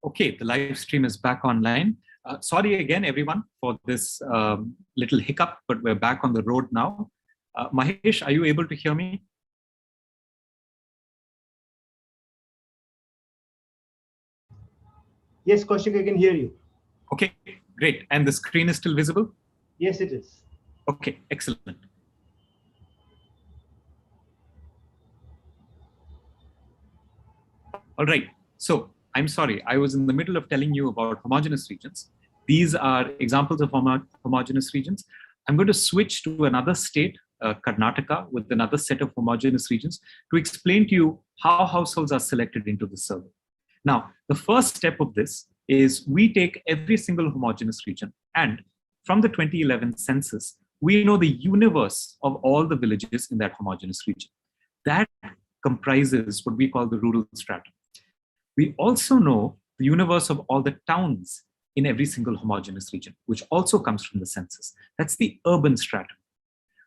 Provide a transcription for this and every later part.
Okay, the live stream is back online. Sorry again, everyone, for this little hiccup, but we're back on the road now. Mahesh, are you able to hear me? Yes, Kaushik, I can hear you. Okay, great. And the screen is still visible? Yes, it is. Okay, excellent. All right. So I'm sorry, I was in the middle of telling you about homogeneous regions. These are examples of homogeneous regions. I'm going to switch to another state, Karnataka, with another set of homogeneous regions to explain to you how households are selected into the survey. Now, the first step of this is we take every single homogeneous region, and from the 2011 census, we know the universe of all the villages in that homogeneous region. That comprises what we call the rural stratum. We also know the universe of all the towns in every single homogeneous region, which also comes from the census. That's the urban stratum.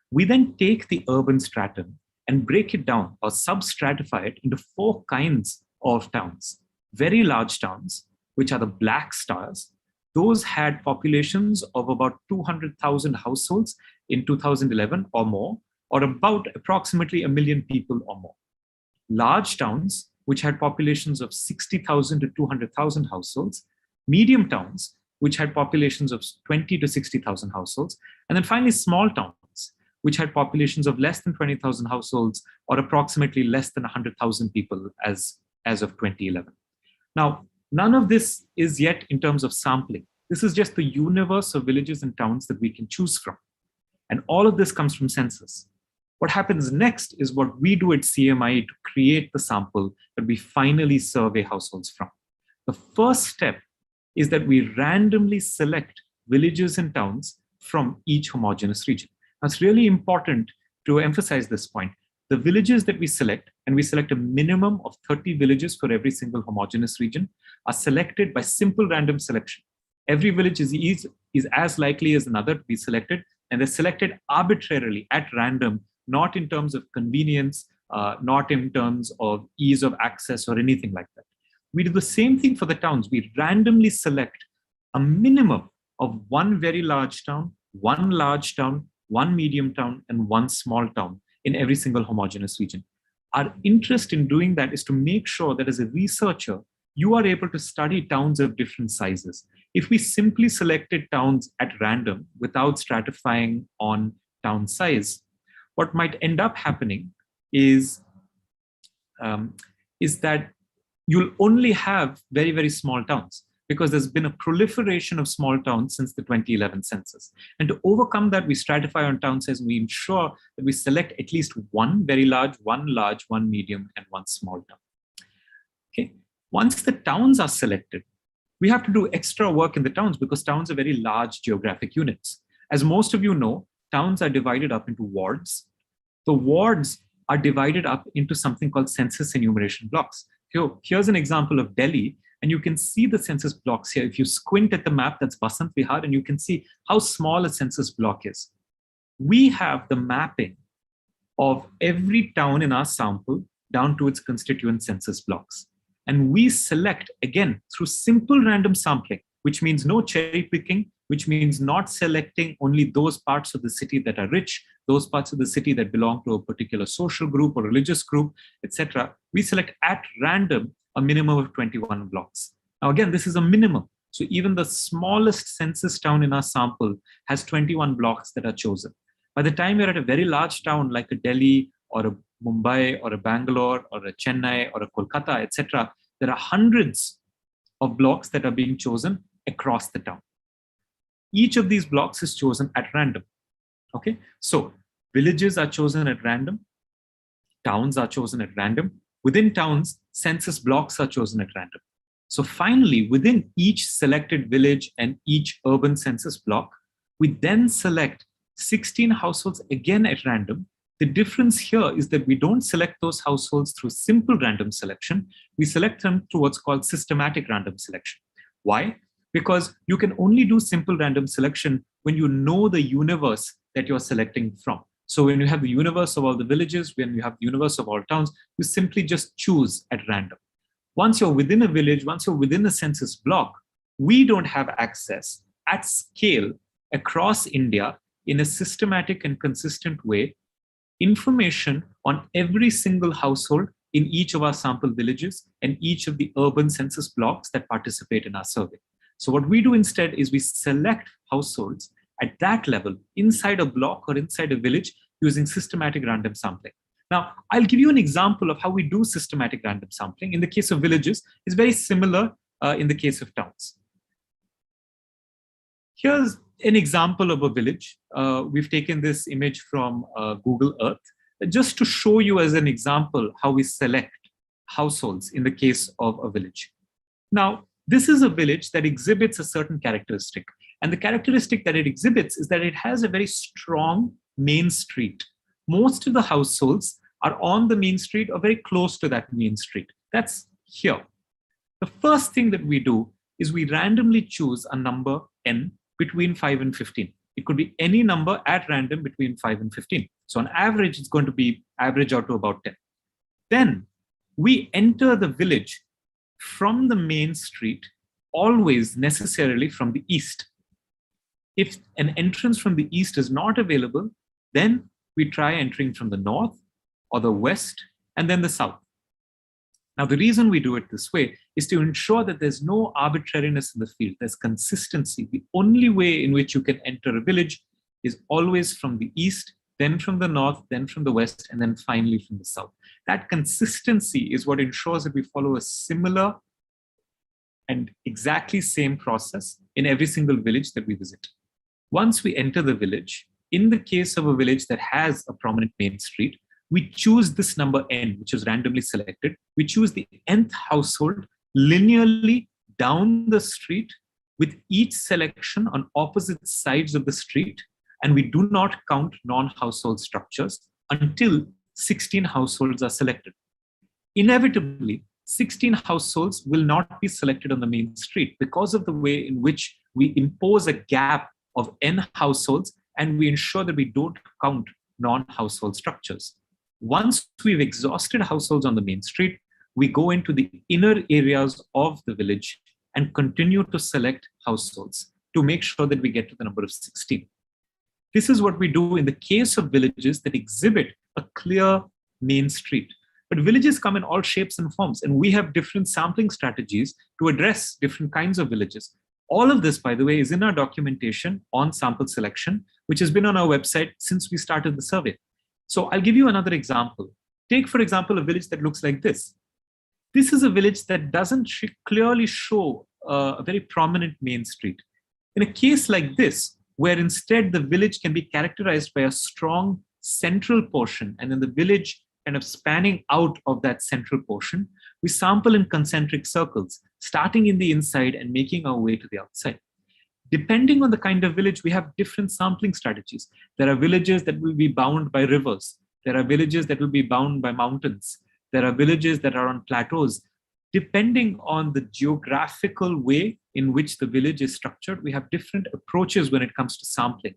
We then take the urban stratum and break it down or substratify it into 4 kinds of towns. Very large towns, which are the black stars. Those had populations of about 200,000 households in 2011 or more, or about approximately 1 million people or more. Large towns, which had populations of 60,000 to 200,000 households, medium towns, which had populations of 20 to 60,000 households, and then finally small towns, which had populations of less than 20,000 households or approximately less than 100,000 people as of 2011. Now, none of this is yet in terms of sampling. This is just the universe of villages and towns that we can choose from. And all of this comes from census. What happens next is what we do at CMI to create the sample that we finally survey households from. The first step is that we randomly select villages and towns from each homogeneous region. Now, it's really important to emphasize this point. The villages that we select, and we select a minimum of 30 villages for every single homogeneous region, are selected by simple random selection. Every village is as likely as another to be selected, and they're selected arbitrarily at random, not in terms of convenience, not in terms of ease of access or anything like that. We do the same thing for the towns. We randomly select a minimum of 1 very large town, 1 large town, 1 medium town, and 1 small town in every single homogeneous region. Our interest in doing that is to make sure that as a researcher, you are able to study towns of different sizes. If we simply selected towns at random without stratifying on town size, what might end up happening is that you'll only have very, very small towns because there's been a proliferation of small towns since the 2011 census. And to overcome that, we stratify on town size and we ensure that we select at least 1 very large, 1 large, 1 medium, and 1 small town. Okay. Once the towns are selected, we have to do extra work in the towns because towns are very large geographic units. As most of you know, towns are divided up into wards. The wards are divided up into something called census enumeration blocks. Here's an example of Delhi, and you can see the census blocks here. If you squint at the map, that's Basant Vihar, and you can see how small a census block is. We have the mapping of every town in our sample down to its constituent census blocks. And we select, again, through simple random sampling, which means no cherry picking, which means not selecting only those parts of the city that are rich, those parts of the city that belong to a particular social group or religious group, etc. We select at random a minimum of 21 blocks. Now, again, this is a minimum. So even the smallest census town in our sample has 21 blocks that are chosen. By the time you're at a very large town like a Delhi or a Mumbai or a Bangalore or a Chennai or a Kolkata, etc., there are hundreds of blocks that are being chosen across the town. Each of these blocks is chosen at random. Okay, so villages are chosen at random, towns are chosen at random. Within towns, census blocks are chosen at random. So finally, within each selected village and each urban census block, we then select 16 households again at random. The difference here is that we don't select those households through simple random selection. We select them through what's called systematic random selection. Why? Because you can only do simple random selection when you know the universe that you're selecting from. So when you have the universe of all the villages, when you have the universe of all towns, you simply just choose at random. Once you're within a village, once you're within a census block, we don't have access at scale across India in a systematic and consistent way, information on every single household in each of our sample villages and each of the urban census blocks that participate in our survey. So what we do instead is we select households at that level inside a block or inside a village using systematic random sampling. Now, I'll give you an example of how we do systematic random sampling. In the case of villages, it's very similar in the case of towns. Here's an example of a village. We've taken this image from Google Earth, just to show you as an example how we select households in the case of a village. Now, this is a village that exhibits a certain characteristic. And the characteristic that it exhibits is that it has a very strong main street. Most of the households are on the main street or very close to that main street. That's here. The first thing that we do is we randomly choose a number n between 5 and 15. It could be any number at random between 5 and 15. So on average, it's going to be average out to about 10. Then we enter the village from the main street, always necessarily from the east. If an entrance from the east is not available, then we try entering from the north or the west and then the south. Now, the reason we do it this way is to ensure that there's no arbitrariness in the field. There's consistency. The only way in which you can enter a village is always from the east, then from the north, then from the west, and then finally from the south. That consistency is what ensures that we follow a similar and exactly same process in every single village that we visit. Once we enter the village, in the case of a village that has a prominent main street, we choose this number n, which is randomly selected. We choose the nth household linearly down the street with each selection on opposite sides of the street. And we do not count non-household structures until 16 households are selected. Inevitably, 16 households will not be selected on the main street because of the way in which we impose a gap of n households and we ensure that we don't count non-household structures. Once we've exhausted households on the main street, we go into the inner areas of the village and continue to select households to make sure that we get to the number of 16. This is what we do in the case of villages that exhibit a clear main street. But villages come in all shapes and forms, and we have different sampling strategies to address different kinds of villages. All of this, by the way, is in our documentation on sample selection, which has been on our website since we started the survey. So I'll give you another example. Take, for example, a village that looks like this. This is a village that doesn't clearly show a very prominent main street. In a case like this, where instead the village can be characterized by a strong central portion, and then the village kind of spanning out of that central portion, we sample in concentric circles, starting in the inside and making our way to the outside. Depending on the kind of village, we have different sampling strategies. There are villages that will be bound by rivers. There are villages that will be bound by mountains. There are villages that are on plateaus. Depending on the geographical way in which the village is structured, we have different approaches when it comes to sampling.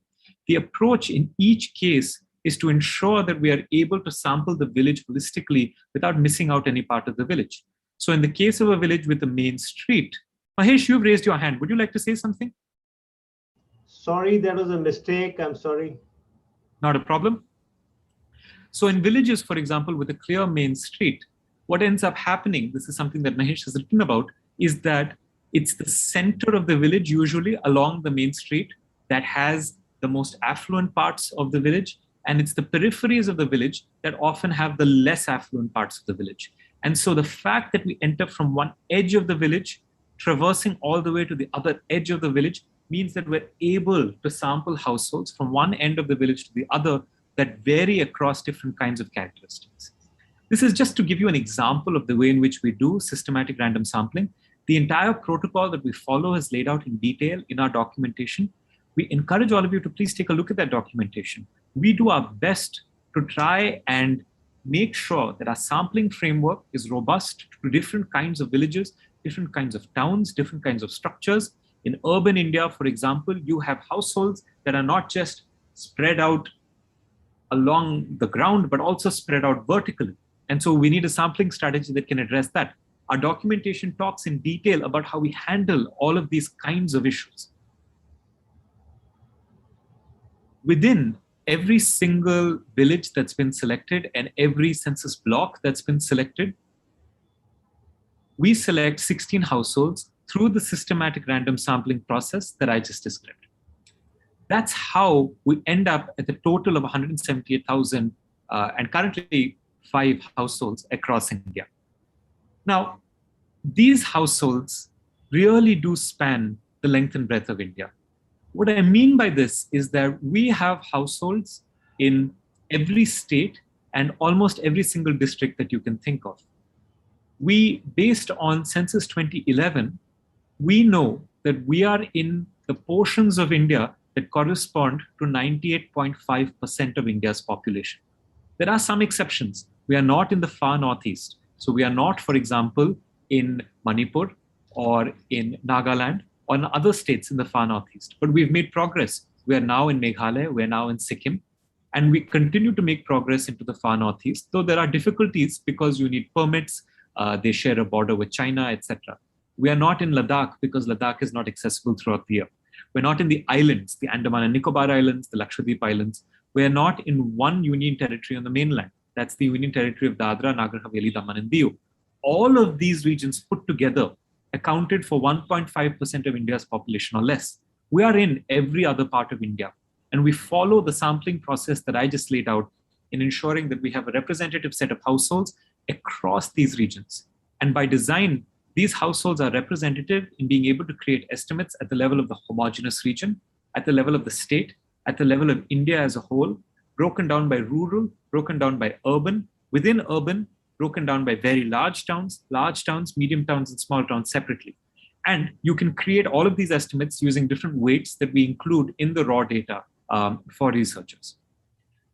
The approach in each case is to ensure that we are able to sample the village holistically without missing out any part of the village. So in the case of a village with a main street, Mahesh, you've raised your hand. Would you like to say something? Sorry, that was a mistake. I'm sorry. Not a problem. So in villages, for example, with a clear main street, what ends up happening, this is something that Mahesh has written about, is that it's the center of the village, usually along the main street, that has the most affluent parts of the village. And it's the peripheries of the village that often have the less affluent parts of the village. And so the fact that we enter from one edge of the village, traversing all the way to the other edge of the village, means that we're able to sample households from one end of the village to the other that vary across different kinds of characteristics. This is just to give you an example of the way in which we do systematic random sampling. The entire protocol that we follow is laid out in detail in our documentation. We encourage all of you to please take a look at that documentation. We do our best to try and make sure that our sampling framework is robust to different kinds of villages, different kinds of towns, different kinds of structures. In urban India, for example, you have households that are not just spread out along the ground, but also spread out vertically. And so we need a sampling strategy that can address that. Our documentation talks in detail about how we handle all of these kinds of issues. Within every single village that's been selected and every census block that's been selected, we select 16 households through the systematic random sampling process that I just described. That's how we end up at a total of 178,000 and currently 5 households across India. Now, these households really do span the length and breadth of India. What I mean by this is that we have households in every state and almost every single district that you can think of. We, based on Census 2011, we know that we are in the portions of India that correspond to 98.5% of India's population. There are some exceptions. We are not in the far northeast. So we are not, for example, in Manipur or in Nagaland or in other states in the far northeast. But we've made progress. We are now in Meghalaya, we're now in Sikkim, and we continue to make progress into the far northeast, though there are difficulties because you need permits, they share a border with China, etc. We are not in Ladakh because Ladakh is not accessible throughout the year. We're not in the islands, the Andaman and Nicobar Islands, the Lakshadweep Islands. We're not in one union territory on the mainland. That's the union territory of Dadra, Nagar Haveli, Daman and Diu. All of these regions put together accounted for 1.5% of India's population or less. We are in every other part of India. And we follow the sampling process that I just laid out in ensuring that we have a representative set of households across these regions. And by design, these households are representative in being able to create estimates at the level of the homogeneous region, at the level of the state, at the level of India as a whole, broken down by rural, broken down by urban, within urban, broken down by very large towns, medium towns, and small towns separately. And you can create all of these estimates using different weights that we include in the raw data for researchers.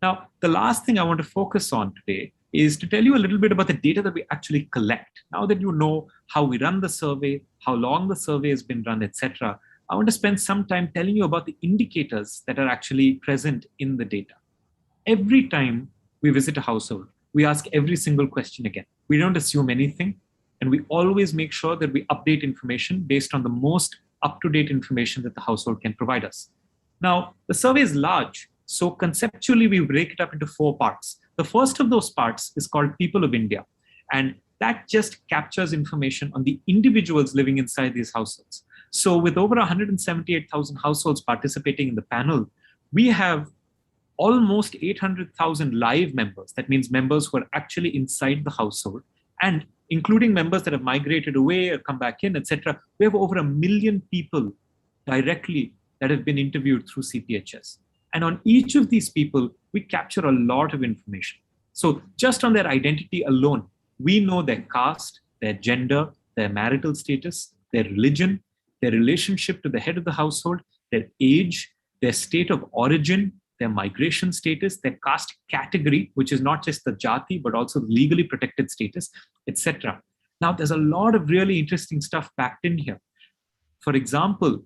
Now, the last thing I want to focus on today is to tell you a little bit about the data that we actually collect. Now that you know how we run the survey, how long the survey has been run, etc., I want to spend some time telling you about the indicators that are actually present in the data. Every time we visit a household, we ask every single question again. We don't assume anything, and we always make sure that we update information based on the most up-to-date information that the household can provide us. Now, the survey is large, so conceptually we break it up into 4 parts. The first of those parts is called People of India, and that just captures information on the individuals living inside these households. So with over 178,000 households participating in the panel, we have almost 800,000 live members. That means members who are actually inside the household, and including members that have migrated away or come back in, etc. We have over 1 million people directly that have been interviewed through CPHS. And on each of these people, we capture a lot of information. So just on their identity alone, we know their caste, their gender, their marital status, their religion, their relationship to the head of the household, their age, their state of origin, their migration status, their caste category, which is not just the jati, but also the legally protected status, etc. Now, there's a lot of really interesting stuff packed in here. For example,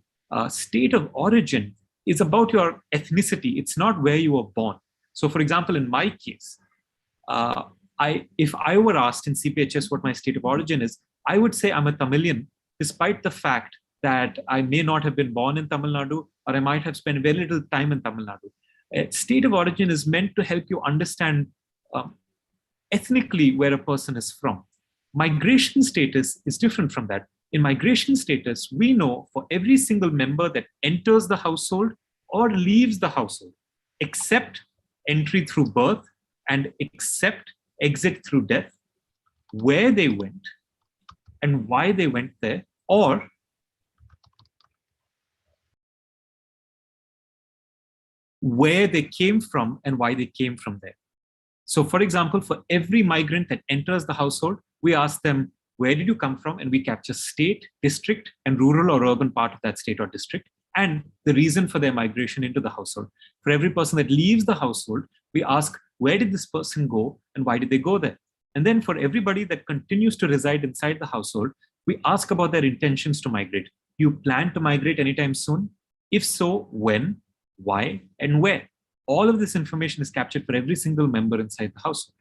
state of origin is about your ethnicity. It's not where you were born. So for example, in my case, if I were asked in CPHS what my state of origin is, I would say I'm a Tamilian, despite the fact that I may not have been born in Tamil Nadu, or I might have spent very little time in Tamil Nadu. State of origin is meant to help you understand ethnically where a person is from. Migration status is different from that. In migration status, we know for every single member that enters the household or leaves the household, except entry through birth and except exit through death, where they went and why they went there, or where they came from and why they came from there. So for example, for every migrant that enters the household, we ask them, where did you come from? And we capture state, district, and rural or urban part of that state or district, and the reason for their migration into the household. For every person that leaves the household, we ask, where did this person go and why did they go there? And then for everybody that continues to reside inside the household, we ask about their intentions to migrate. Do you plan to migrate anytime soon? If so, when, why, and where? All of this information is captured for every single member inside the household.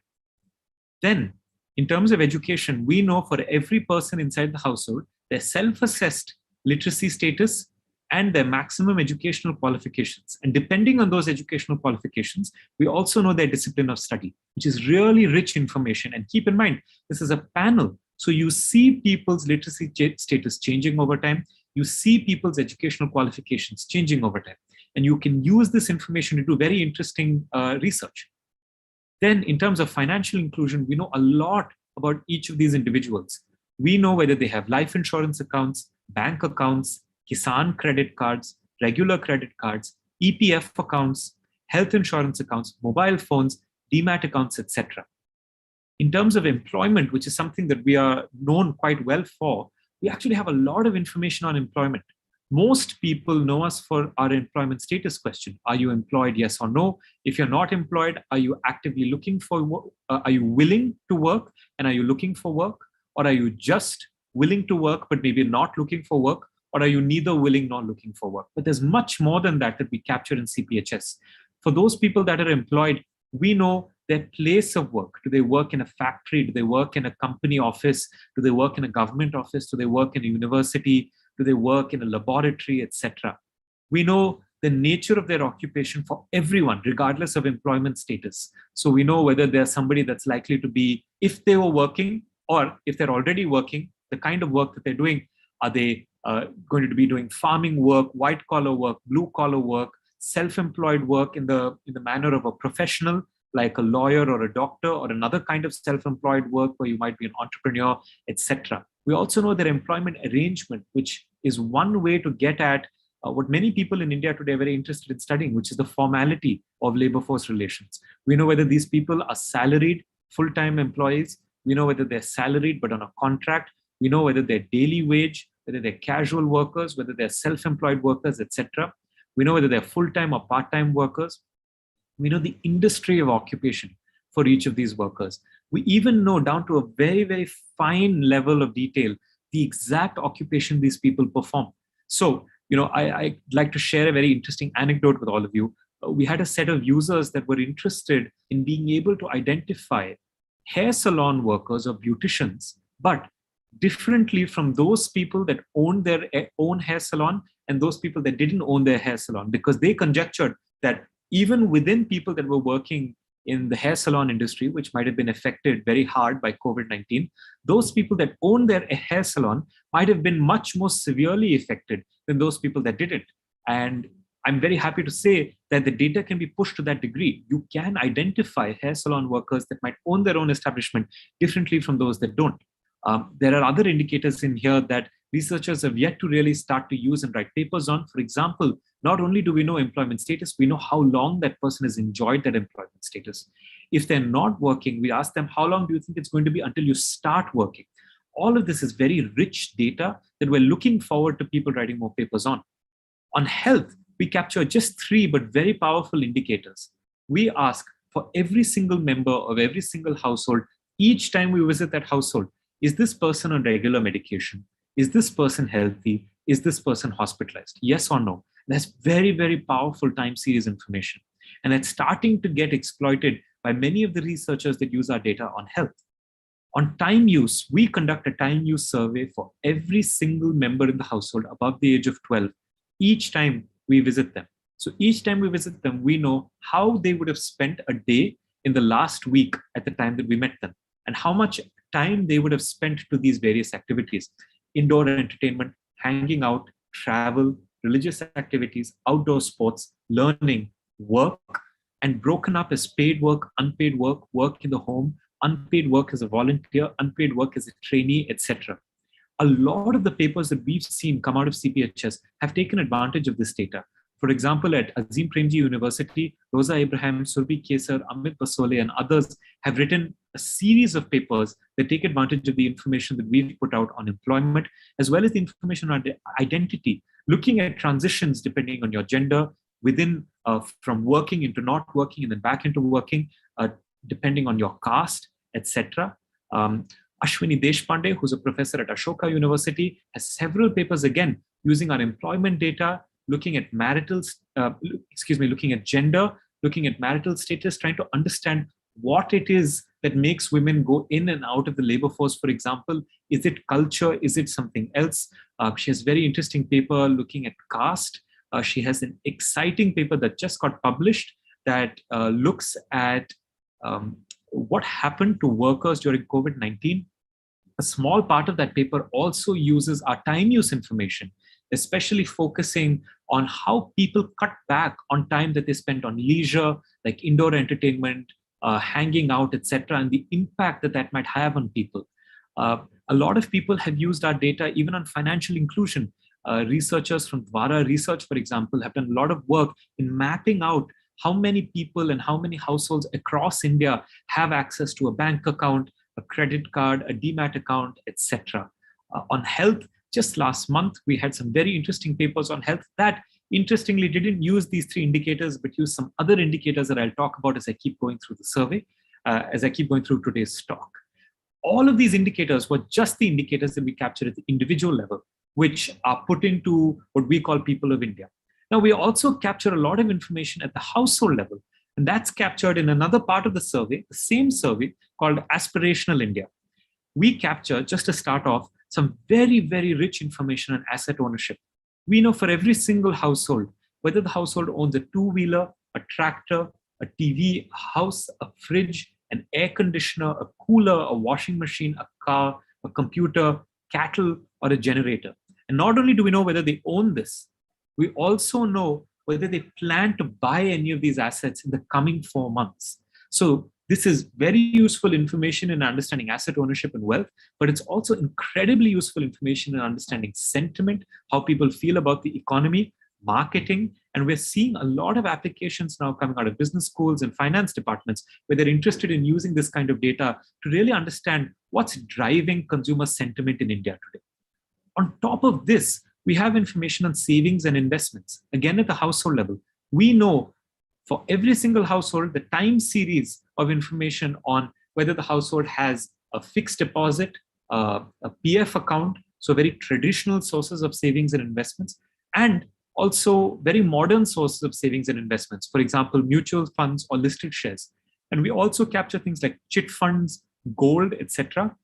Then In terms of education, we know for every person inside the household, their self-assessed literacy status and their maximum educational qualifications. And depending on those educational qualifications, we also know their discipline of study, which is really rich information. And keep in mind, this is a panel. So you see people's literacy status changing over time. You see people's educational qualifications changing over time. And you can use this information to do very interesting research. Then in terms of financial inclusion, we know a lot about each of these individuals. We know whether they have life insurance accounts, bank accounts, Kisan credit cards, regular credit cards, EPF accounts, health insurance accounts, mobile phones, demat accounts, etc. In terms of employment, which is something that we are known quite well for, we actually have a lot of information on employment. Most people know us for our employment status question. Are you employed, yes or no? If you're not employed, are you actively looking for work? Are you willing to work and are you looking for work? Or are you just willing to work but maybe not looking for work? Or are you neither willing nor looking for work? But there's much more than that we capture in CPHS. For those people that are employed, we know their place of work. Do they work in a factory? Do they work in a company office? Do they work in a government office? Do they work in a university? Do they work in a laboratory, etc.? We know the nature of their occupation for everyone, regardless of employment status. So we know whether they're somebody that's likely to be, if they were working or if they're already working, the kind of work that they're doing. Are they going to be doing farming work, white collar work, blue collar work, self-employed work in the manner of a professional, like a lawyer or a doctor, or another kind of self-employed work where you might be an entrepreneur, etc. We also know their employment arrangement, which is one way to get at what many people in India today are very interested in studying, which is the formality of labor force relations. We know whether these people are salaried, full-time employees. We know whether they're salaried but on a contract. We know whether they're daily wage, whether they're casual workers, whether they're self-employed workers, etc. We know whether they're full-time or part-time workers. We know the industry of occupation for each of these workers. We even know down to a very, very fine level of detail the exact occupation these people perform. So, I'd like to share a very interesting anecdote with all of you. We had a set of users that were interested in being able to identify hair salon workers or beauticians, but differently from those people that own their own hair salon and those people that didn't own their hair salon, because they conjectured that even within people that were working in the hair salon industry, which might have been affected very hard by COVID-19, those people that own their hair salon might have been much more severely affected than those people that didn't. And I'm very happy to say that the data can be pushed to that degree. You can identify hair salon workers that might own their own establishment differently from those that don't. There are other indicators in here that researchers have yet to really start to use and write papers on. For example, not only do we know employment status, we know how long that person has enjoyed that employment status. If they're not working, we ask them, how long do you think it's going to be until you start working? All of this is very rich data that we're looking forward to people writing more papers on. On health, we capture just 3 but very powerful indicators. We ask for every single member of every single household, each time we visit that household, is this person on regular medication? Is this person healthy? Is this person hospitalized? Yes or no? That's very, very powerful time series information. And that's starting to get exploited by many of the researchers that use our data on health. On time use, we conduct a time use survey for every single member in the household above the age of 12, each time we visit them. So each time we visit them, we know how they would have spent a day in the last week at the time that we met them, and how much time they would have spent to these various activities: indoor entertainment, hanging out, travel, religious activities, outdoor sports, learning, work, and broken up as paid work, unpaid work, work in the home, unpaid work as a volunteer, unpaid work as a trainee, etc. A lot of the papers that we've seen come out of CPHS have taken advantage of this data. For example, at Azim Premji University, Rosa Abraham, Surbhi Kesar, Amit Basole, and others have written a series of papers that take advantage of the information that we've put out on employment, as well as the information on identity, looking at transitions depending on your gender, within from working into not working and then back into working, depending on your caste, etc. Ashwini Deshpande, who's a professor at Ashoka University, has several papers again using our employment data, looking at looking at gender, looking at marital status, trying to understand what it is that makes women go in and out of the labor force, for example? Is it culture? Is it something else? She has a very interesting paper looking at caste. She has an exciting paper that just got published that looks at what happened to workers during COVID-19. A small part of that paper also uses our time use information, especially focusing on how people cut back on time that they spent on leisure, like indoor entertainment, hanging out, etc., and the impact that that might have on people. A lot of people have used our data even on financial inclusion. Researchers from Dwara Research, for example, have done a lot of work in mapping out how many people and how many households across India have access to a bank account, a credit card, a demat account, etc. On health, just last month, we had some very interesting papers on health that interestingly didn't use these three indicators, but used some other indicators that I'll talk about as I keep going through the survey, as I keep going through today's talk. All of these indicators were just the indicators that we captured at the individual level, which are put into what we call people of India. Now, we also capture a lot of information at the household level, and that's captured in another part of the survey, the same survey called Aspirational India. We capture, just to start off, some very, very rich information on asset ownership. We know for every single household, whether the household owns a two-wheeler, a tractor, a TV, a house, a fridge, an air conditioner, a cooler, a washing machine, a car, a computer, cattle, or a generator. And not only do we know whether they own this, we also know whether they plan to buy any of these assets in the coming 4 months. So this is very useful information in understanding asset ownership and wealth, but it's also incredibly useful information in understanding sentiment, how people feel about the economy, marketing, and we're seeing a lot of applications now coming out of business schools and finance departments where they're interested in using this kind of data to really understand what's driving consumer sentiment in India today. On top of this, we have information on savings and investments. Again, at the household level, we know for every single household, the time series of information on whether the household has a fixed deposit, a PF account, so very traditional sources of savings and investments, and also very modern sources of savings and investments, for example, mutual funds or listed shares. And we also capture things like chit funds, gold, etc.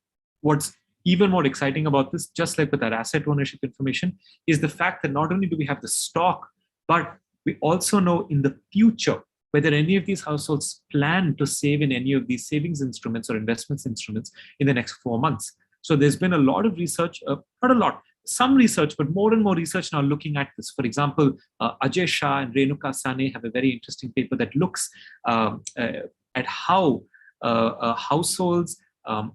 What's even more exciting about this, just like with our asset ownership information, is the fact that not only do we have the stock, but we also know in the future whether any of these households plan to save in any of these savings instruments or investments instruments in the next 4 months. So there's been a lot of research, not a lot, some research, but more and more research now looking at this. For example, Ajay Shah and Renuka Sane have a very interesting paper that looks at how households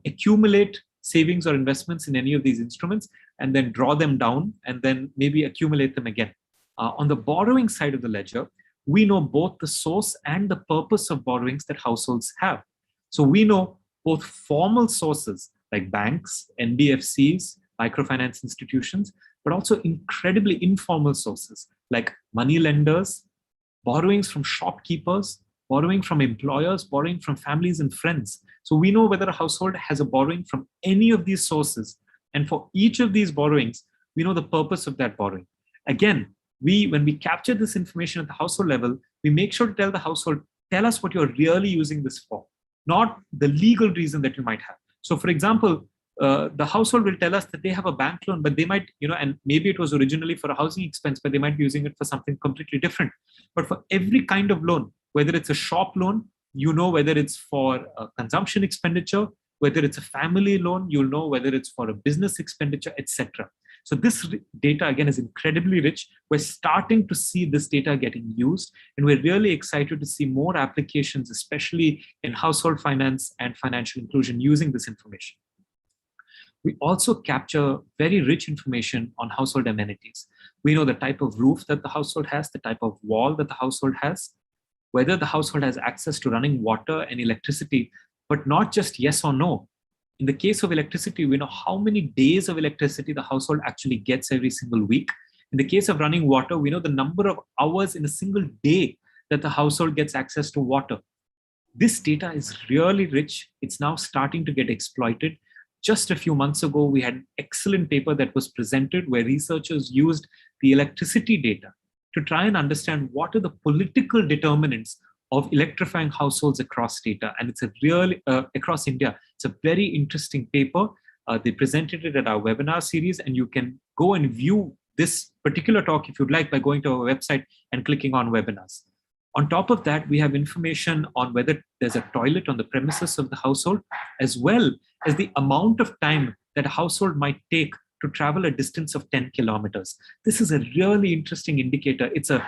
accumulate savings or investments in any of these instruments and then draw them down and then maybe accumulate them again. On the borrowing side of the ledger, we know both the source and the purpose of borrowings that households have. So we know both formal sources like banks, NBFCs, microfinance institutions, but also incredibly informal sources like money lenders, borrowings from shopkeepers, borrowing from employers, borrowing from families and friends. So we know whether a household has a borrowing from any of these sources. And for each of these borrowings, we know the purpose of that borrowing. Again, when we capture this information at the household level, we make sure to tell the household, tell us what you're really using this for, not the legal reason that you might have. So for example, the household will tell us that they have a bank loan, but they might, and maybe it was originally for a housing expense, but they might be using it for something completely different. But for every kind of loan, whether it's a shop loan, you know whether it's for a consumption expenditure, whether it's a family loan, you'll know whether it's for a business expenditure, etc. So this data, again, is incredibly rich. We're starting to see this data getting used, and we're really excited to see more applications, especially in household finance and financial inclusion, using this information. We also capture very rich information on household amenities. We know the type of roof that the household has, the type of wall that the household has, whether the household has access to running water and electricity, but not just yes or no. In the case of electricity, we know how many days of electricity the household actually gets every single week. In the case of running water, we know the number of hours in a single day that the household gets access to water. This data is really rich. It's now starting to get exploited. Just a few months ago, we had an excellent paper that was presented where researchers used the electricity data to try and understand what are the political determinants of electrifying households across data. And it's a across India. It's a very interesting paper. They presented it at our webinar series, and you can go and view this particular talk if you'd like by going to our website and clicking on webinars. On top of that, we have information on whether there's a toilet on the premises of the household, as well as the amount of time that a household might take to travel a distance of 10 kilometers. This is a really interesting indicator. It's a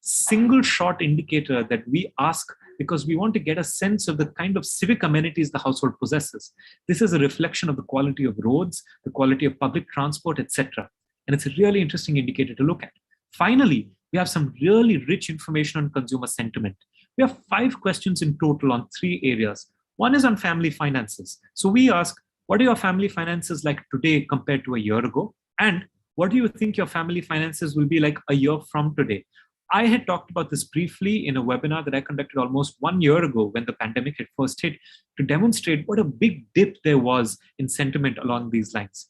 single shot indicator that we ask because we want to get a sense of the kind of civic amenities the household possesses. This is a reflection of the quality of roads, the quality of public transport, etc. And it's a really interesting indicator to look at. Finally, we have some really rich information on consumer sentiment. We have 5 questions in total on 3 areas. One is on family finances. So we ask, what are your family finances like today compared to a year ago? And what do you think your family finances will be like a year from today? I had talked about this briefly in a webinar that I conducted almost 1 year ago when the pandemic had first hit, to demonstrate what a big dip there was in sentiment along these lines.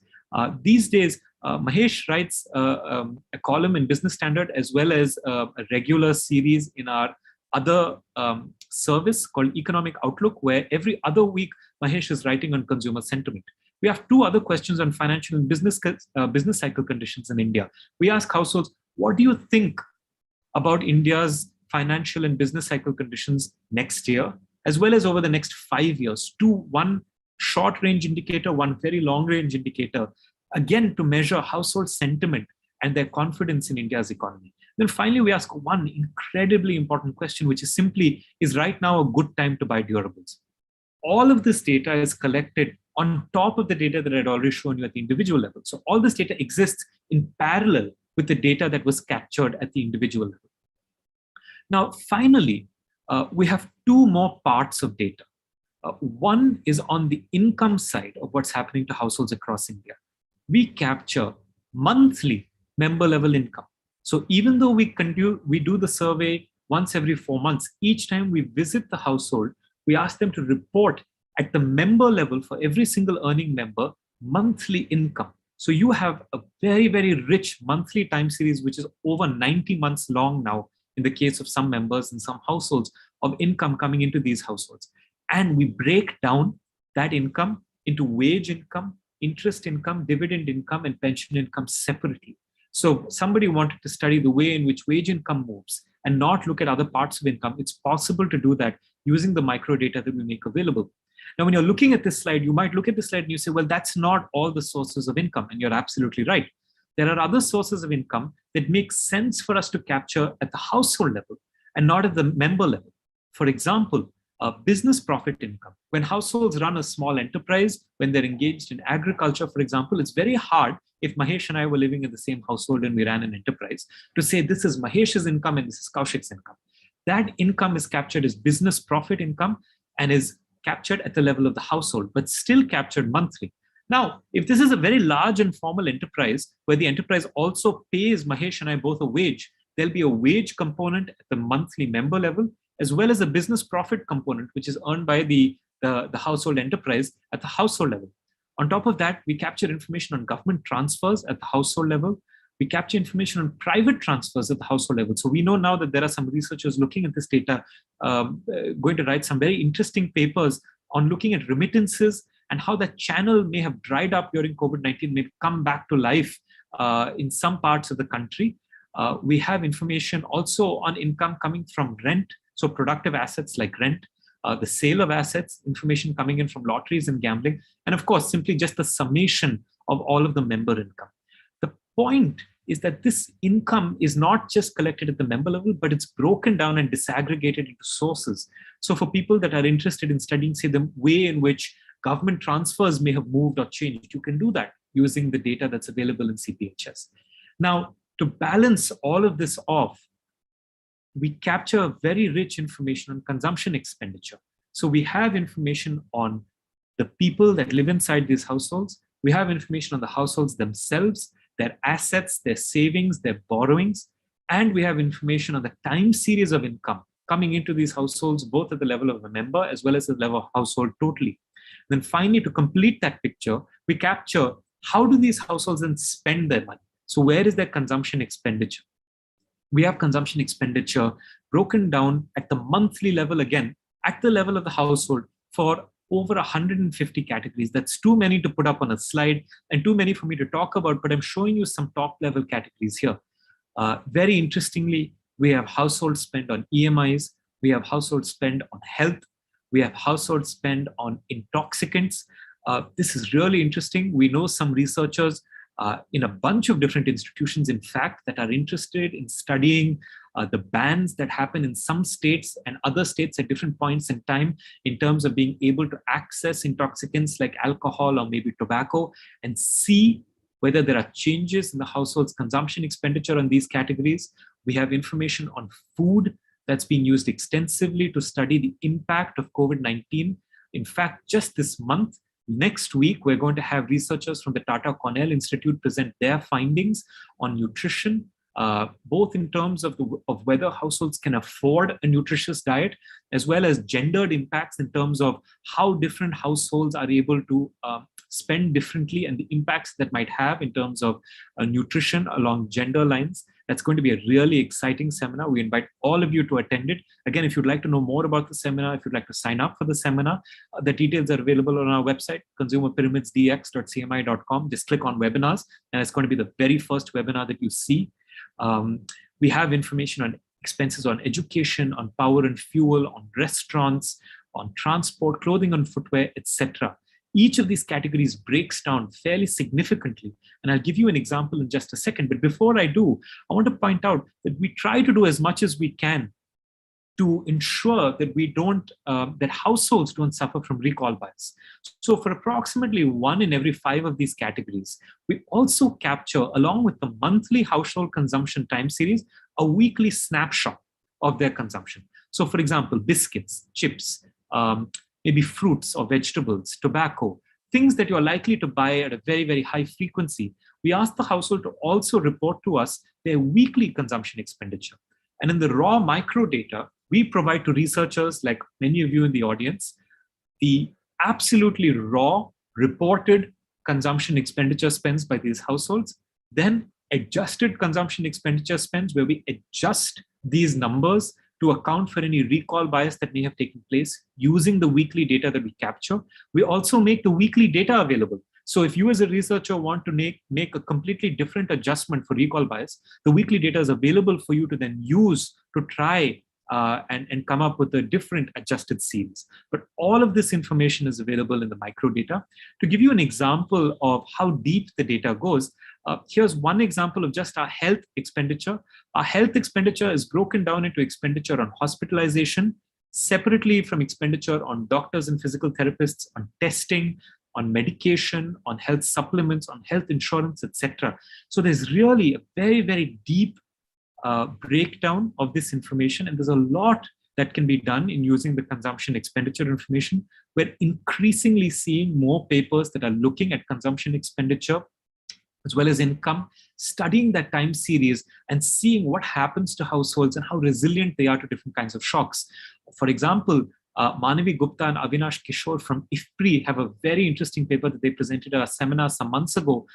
These days, Mahesh writes a column in Business Standard as well as a regular series in our other service called Economic Outlook, where every other week Mahesh is writing on consumer sentiment. We have 2 other questions on financial and business cycle conditions in India. We ask households, what do you think about India's financial and business cycle conditions next year, as well as over the next 5 years? 2, one short range indicator, one very long range indicator, again, to measure household sentiment and their confidence in India's economy. Then finally, we ask one incredibly important question, which is simply, is right now a good time to buy durables? All of this data is collected on top of the data that I'd already shown you at the individual level. So all this data exists in parallel with the data that was captured at the individual level. Now, finally, we have 2 more parts of data. One is on the income side of what's happening to households across India. We capture monthly member level income. So even though we do the survey once every 4 months, each time we visit the household, we ask them to report at the member level for every single earning member monthly income. So you have a very, very rich monthly time series, which is over 90 months long now in the case of some members and some households, of income coming into these households. And we break down that income into wage income, interest income, dividend income, and pension income separately. So somebody wanted to study the way in which wage income moves and not look at other parts of income. It's possible to do that using the micro data that we make available. Now, when you're looking at this slide, you might look at this slide and you say, well, that's not all the sources of income. And you're absolutely right. There are other sources of income that make sense for us to capture at the household level and not at the member level. For example, business profit income. When households run a small enterprise, when they're engaged in agriculture, for example, it's very hard, if Mahesh and I were living in the same household and we ran an enterprise, to say this is Mahesh's income and this is Kaushik's income. That income is captured as business profit income and is captured at the level of the household, but still captured monthly. Now, if this is a very large and formal enterprise where the enterprise also pays Mahesh and I both a wage, there'll be a wage component at the monthly member level, as well as a business profit component, which is earned by the household enterprise at the household level. On top of that, we capture information on government transfers at the household level. We capture information on private transfers at the household level. So we know now that there are some researchers looking at this data, going to write some very interesting papers on looking at remittances and how that channel may have dried up during COVID-19, may come back to life in some parts of the country. We have information also on income coming from rent, so productive assets like rent, the sale of assets, information coming in from lotteries and gambling, and of course, simply just the summation of all of the member income. The point is that this income is not just collected at the member level, but it's broken down and disaggregated into sources. So for people that are interested in studying, say, the way in which government transfers may have moved or changed, you can do that using the data that's available in CPHS. Now, to balance all of this off, we capture very rich information on consumption expenditure. So we have information on the people that live inside these households. We have information on the households themselves, their assets, their savings, their borrowings, and we have information on the time series of income coming into these households, both at the level of a member as well as the level of household totally. Then finally, to complete that picture, we capture how do these households then spend their money? So where is their consumption expenditure? We have consumption expenditure broken down at the monthly level again, at the level of the household for over 150 categories. That's too many to put up on a slide and too many for me to talk about, but I'm showing you some top level categories here. Very interestingly, we have household spend on EMIs, we have household spend on health, we have household spend on intoxicants. This is really interesting. We know some researchers in a bunch of different institutions, in fact, that are interested in studying the bans that happen in some states and other states at different points in time in terms of being able to access intoxicants like alcohol or maybe tobacco and see whether there are changes in the household's consumption expenditure on these categories. We have information on food that's being used extensively to study the impact of COVID-19. In fact, just this month, next week, we're going to have researchers from the Tata Cornell Institute present their findings on nutrition, both in terms of whether households can afford a nutritious diet, as well as gendered impacts in terms of how different households are able to spend differently and the impacts that might have in terms of nutrition along gender lines. That's going to be a really exciting seminar. We invite all of you to attend it. Again, if you'd like to know more about the seminar, if you'd like to sign up for the seminar, the details are available on our website, consumerpyramidsdx.cmi.com. Just click on webinars, and it's going to be the very first webinar that you see. We have information on expenses on education, on power and fuel, on restaurants, on transport, clothing and footwear, etc. Each of these categories breaks down fairly significantly. And I'll give you an example in just a second. But before I do, I want to point out that we try to do as much as we can to ensure that we don't, that households don't suffer from recall bias. So for approximately 1 in every 5 of these categories, we also capture, along with the monthly household consumption time series, a weekly snapshot of their consumption. So for example, biscuits, chips, maybe fruits or vegetables, tobacco, things that you're likely to buy at a very, very high frequency. We ask the household to also report to us their weekly consumption expenditure. And in the raw micro data, we provide to researchers, like many of you in the audience, the absolutely raw reported consumption expenditure spends by these households, then adjusted consumption expenditure spends where we adjust these numbers to account for any recall bias that may have taken place using the weekly data that we capture. We also make the weekly data available. So if you as a researcher want to make a completely different adjustment for recall bias, the weekly data is available for you to then use to try and come up with a different adjusted series. But all of this information is available in the microdata. To give you an example of how deep the data goes, here's one example of just our health expenditure. Our health expenditure is broken down into expenditure on hospitalization, separately from expenditure on doctors and physical therapists, on testing, on medication, on health supplements, on health insurance, etc. So there's really a very, very deep breakdown of this information, and there's a lot that can be done in using the consumption expenditure information. We're increasingly seeing more papers that are looking at consumption expenditure as well as income, studying that time series and seeing what happens to households and how resilient they are to different kinds of shocks. For example, Manavi Gupta and Avinash Kishore from IFPRI have a very interesting paper that they presented at a seminar some months ago,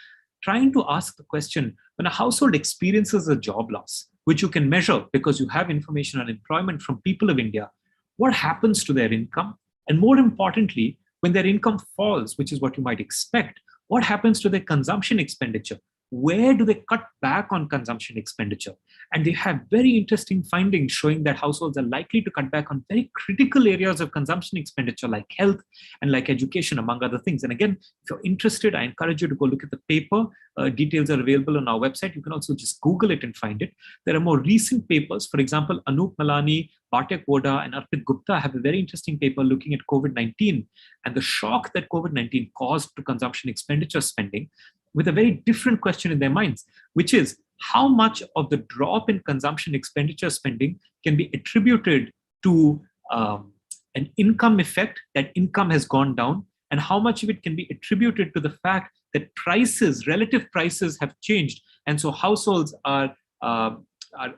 trying to ask the question, when a household experiences a job loss, which you can measure because you have information on employment from people of India, what happens to their income? And more importantly, when their income falls, which is what you might expect, what happens to their consumption expenditure? Where do they cut back on consumption expenditure? And they have very interesting findings showing that households are likely to cut back on very critical areas of consumption expenditure like health and like education, among other things. And again, if you're interested, I encourage you to go look at the paper. Details are available on our website. You can also just Google it and find it. There are more recent papers. For example, Anup Malani, Bartek Voda, and Arpit Gupta have a very interesting paper looking at COVID-19 and the shock that COVID-19 caused to consumption expenditure spending, with a very different question in their minds, which is how much of the drop in consumption expenditure spending can be attributed to an income effect, that income has gone down, and how much of it can be attributed to the fact that prices, relative prices have changed. And so households are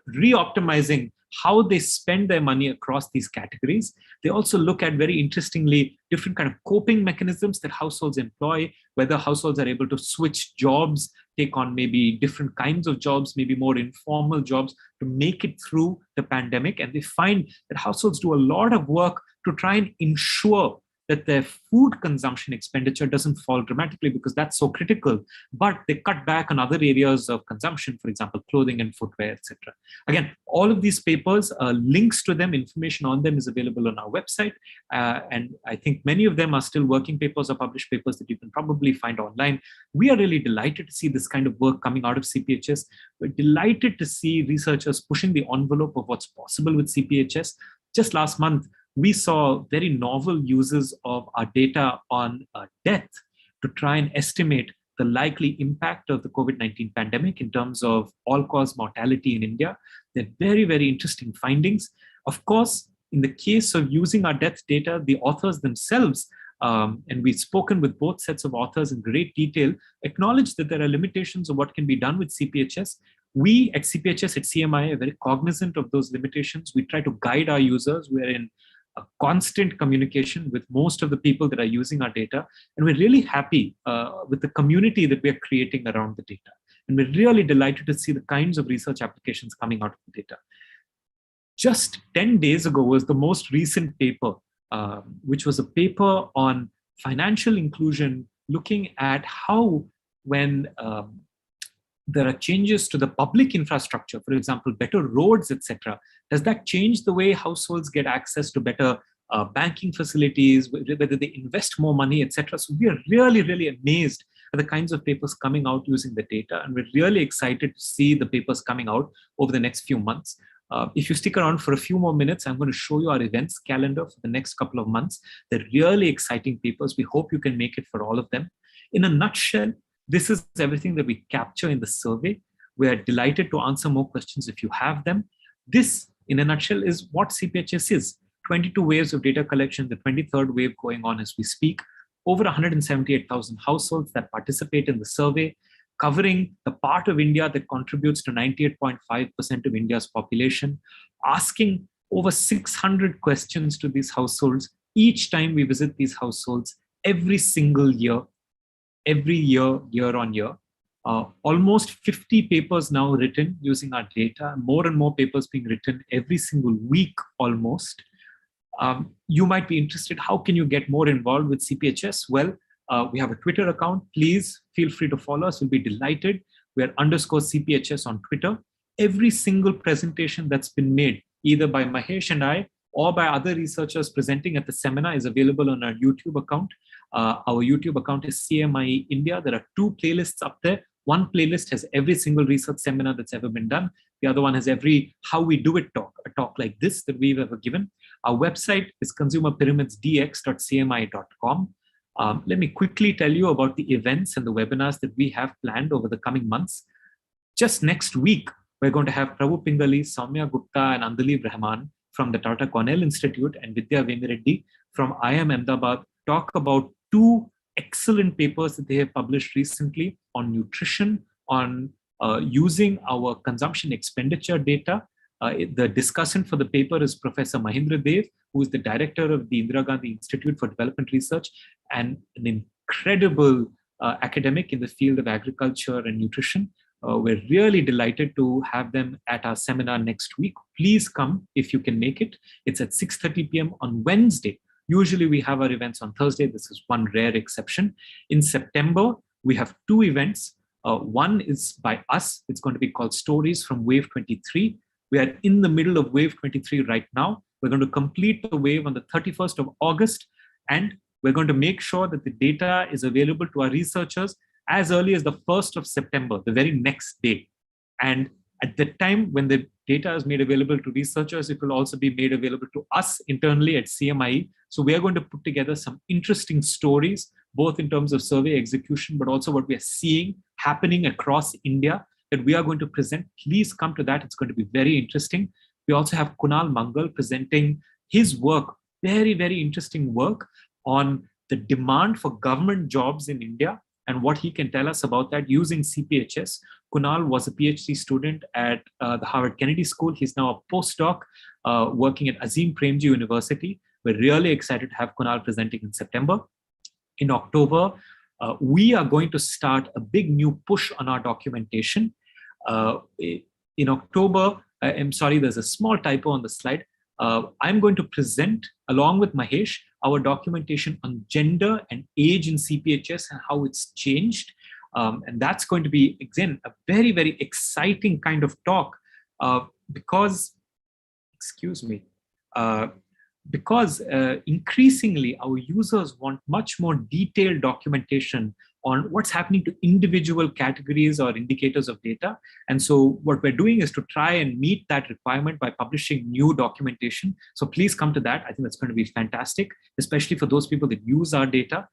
re-optimizing how they spend their money across these categories. They also look at, very interestingly, different kind of coping mechanisms that households employ, whether households are able to switch jobs take on maybe different kinds of jobs, maybe more informal jobs to make it through the pandemic. And they find that households do a lot of work to try and ensure that their food consumption expenditure doesn't fall dramatically, because that's so critical. But they cut back on other areas of consumption, for example, clothing and footwear, etc. Again, all of these papers, links to them, information on them is available on our website. And I think many of them are still working papers or published papers that you can probably find online. We are really delighted to see this kind of work coming out of CPHS. We're delighted to see researchers pushing the envelope of what's possible with CPHS. Just last month, we saw very novel uses of our data on death to try and estimate the likely impact of the COVID-19 pandemic in terms of all-cause mortality in India. They're very, very interesting findings. Of course, in the case of using our death data, the authors themselves, and we've spoken with both sets of authors in great detail, acknowledge that there are limitations of what can be done with CPHS. We at CPHS, at CMI, are very cognizant of those limitations. We try to guide our users. We're in a constant communication with most of the people that are using our data. And we're really happy with the community that we're creating around the data. And we're really delighted to see the kinds of research applications coming out of the data. Just 10 days ago was the most recent paper, which was a paper on financial inclusion, looking at how when there are changes to the public infrastructure, for example, better roads, etc., does that change the way households get access to better banking facilities, whether they invest more money, etc.? So we are really, really amazed at the kinds of papers coming out using the data. And we're really excited to see the papers coming out over the next few months. If you stick around for a few more minutes, I'm going to show you our events calendar for the next couple of months. They're really exciting papers. We hope you can make it for all of them. In a nutshell, this is everything that we capture in the survey. We are delighted to answer more questions if you have them. This, in a nutshell, is what CPHS is. 22 waves of data collection, the 23rd wave going on as we speak. Over 178,000 households that participate in the survey, covering the part of India that contributes to 98.5% of India's population, asking over 600 questions to these households each time we visit these households every single year. Every year, year on year. Almost 50 papers now written using our data, more and more papers being written every single week almost. You might be interested, how can you get more involved with CPHS? Well, we have a Twitter account. Please feel free to follow us. We'll be delighted. We are _CPHS on Twitter. Every single presentation that's been made, either by Mahesh and I, or by other researchers presenting at the seminar, is available on our YouTube account. Our YouTube account is CMI India. There are 2 playlists up there. One playlist has every single research seminar that's ever been done. The other one has every How We Do It talk, a talk like this that we've ever given. Our website is consumerpyramidsdx.cmi.com. Let me quickly tell you about the events and the webinars that we have planned over the coming months. Just next week, we're going to have Prabhu Pingali, Soumya Gupta, and Andali Rahman from the Tata Cornell Institute and Vidya Vemireddy from IIM Ahmedabad talk about 2 excellent papers that they have published recently on nutrition, on using our consumption expenditure data. The discussant for the paper is Professor Mahindra Dev, who is the director of the Indira Gandhi Institute for Development Research and an incredible academic in the field of agriculture and nutrition. We're really delighted to have them at our seminar next week. Please come if you can make it. It's at 6:30 p.m. on Wednesday. Usually we have our events on Thursday. This is one rare exception. In September, we have 2 events. One is by us. It's going to be called Stories from Wave 23. We are in the middle of Wave 23 right now. We're going to complete the wave on the 31st of August. And we're going to make sure that the data is available to our researchers as early as the 1st of September, the very next day. And at the time when the data is made available to researchers, it will also be made available to us internally at CMI. So we are going to put together some interesting stories, both in terms of survey execution, but also what we are seeing happening across India that we are going to present. Please come to that. It's going to be very interesting. We also have Kunal Mangal presenting his work, very, very interesting work on the demand for government jobs in India and what he can tell us about that using CPHS. Kunal was a PhD student at the Harvard Kennedy School. He's now a postdoc working at Azim Premji University. We're really excited to have Kunal presenting in September. In October, We are going to start a big new push on our documentation. In October, I'm sorry, there's a small typo on the slide. I'm going to present, along with Mahesh, our documentation on gender and age in CPHS and how it's changed. And that's going to be, again, a very, very exciting kind of talk because, excuse me, because increasingly our users want much more detailed documentation on what's happening to individual categories or indicators of data. And so what we're doing is to try and meet that requirement by publishing new documentation. So please come to that. I think that's going to be fantastic, especially for those people that use our data.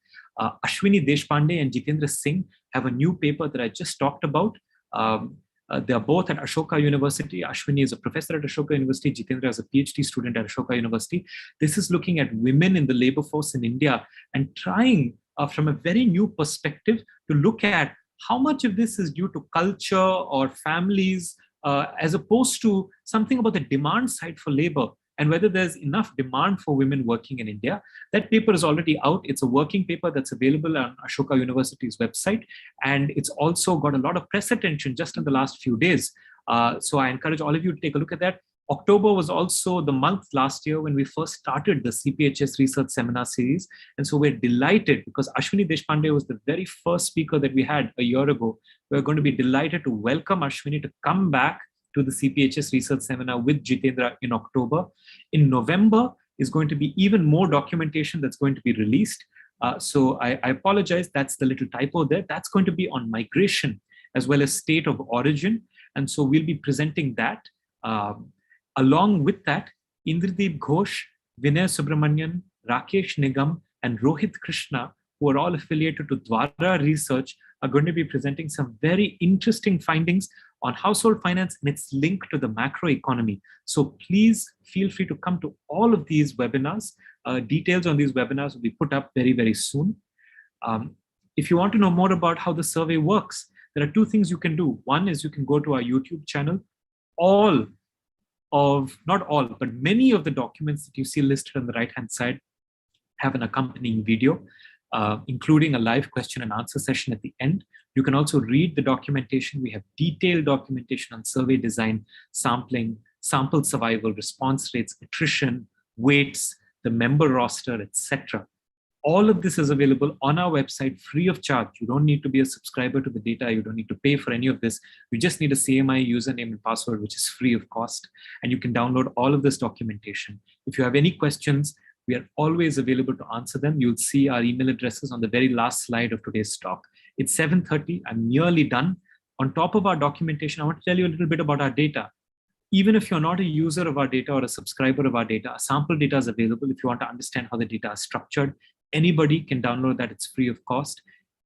Ashwini Deshpande and Jitendra Singh have a new paper that I just talked about. They are both at Ashoka University. Ashwini is a professor at Ashoka University. Jitendra is a PhD student at Ashoka University. This is looking at women in the labor force in India and trying from a very new perspective to look at how much of this is due to culture or families as opposed to something about the demand side for labor and whether there's enough demand for women working in India. That paper is already out. It's a working paper that's available on Ashoka University's website. And it's also got a lot of press attention just in the last few days. So I encourage all of you to take a look at that. October was also the month last year when we first started the CPHS Research Seminar Series. And so we're delighted because Ashwini Deshpande was the very first speaker that we had a year ago. We're going to be delighted to welcome Ashwini to come back to the CPHS Research Seminar with Jitendra in October. In November is going to be even more documentation that's going to be released. So I apologize, that's the little typo there. That's going to be on migration as well as state of origin. And so we'll be presenting that. Along with that, Indradeep Ghosh, Vinay Subramanian, Rakesh Nigam, and Rohit Krishna, who are all affiliated to Dwara Research, are going to be presenting some very interesting findings on household finance and its link to the macro economy. So please feel free to come to all of these webinars. Details on these webinars will be put up very, very soon. If you want to know more about how the survey works, there are two things you can do. One is you can go to our YouTube channel. Not all, but many of the documents that you see listed on the right-hand side have an accompanying video, including a live question and answer session at the end. You can also read the documentation. We have detailed documentation on survey design, sampling, sample survival, response rates, attrition, weights, the member roster, etc. All of this is available on our website free of charge. You don't need to be a subscriber to the data. You don't need to pay for any of this. You just need a CMI username and password, which is free of cost. And you can download all of this documentation. If you have any questions, we are always available to answer them. You'll see our email addresses on the very last slide of today's talk. It's 7:30. I'm nearly done. On top of our documentation, I want to tell you a little bit about our data. Even if you're not a user of our data or a subscriber of our data, sample data is available. If you want to understand how the data is structured, anybody can download that. It's free of cost.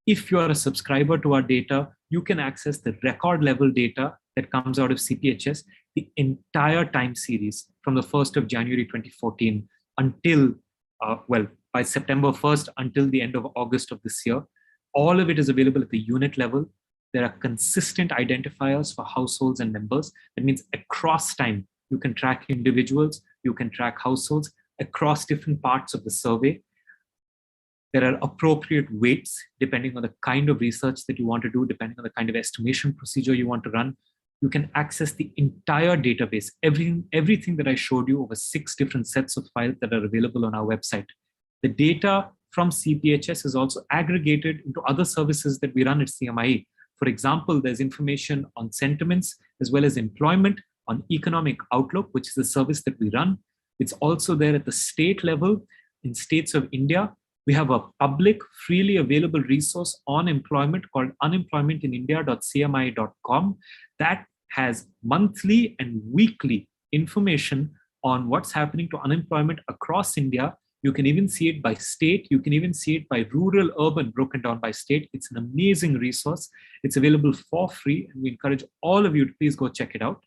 If you are a subscriber to our data, you can access the record level data that comes out of CPHS, the entire time series from the 1st of January 2014 until, by September 1st until the end of August of this year. All of it is available at the unit level. There are consistent identifiers for households and members. That means across time, you can track individuals, you can track households across different parts of the survey. There are appropriate weights depending on the kind of research that you want to do, depending on the kind of estimation procedure you want to run. You can access the entire database, everything that I showed you over 6 different sets of files that are available on our website. The data from CPHS is also aggregated into other services that we run at CMIE. For example, there's information on sentiments as well as employment, on economic outlook, which is a service that we run. It's also there at the state level. In states of India, we have a public, freely available resource on employment called unemploymentinIndia.cmi.com that has monthly and weekly information on what's happening to unemployment across India. You can even see it by state. You can even see it by rural, urban, broken down by state. It's an amazing resource. It's available for free, and we encourage all of you to please go check it out.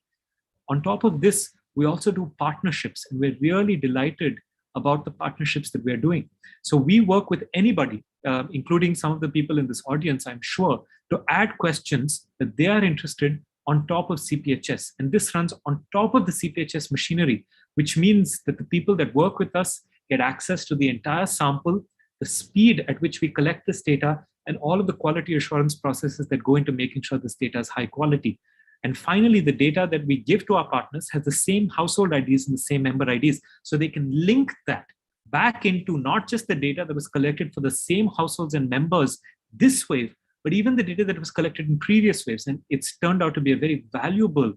On top of this, we also do partnerships, and we're really delighted about the partnerships that we're doing. So we work with anybody, including some of the people in this audience, I'm sure, to add questions that they are interested on top of CPHS. And this runs on top of the CPHS machinery, which means that the people that work with us get access to the entire sample, the speed at which we collect this data, and all of the quality assurance processes that go into making sure this data is high quality. And finally, the data that we give to our partners has the same household IDs and the same member IDs, so they can link that back into not just the data that was collected for the same households and members this wave, but even the data that was collected in previous waves. And it's turned out to be a very valuable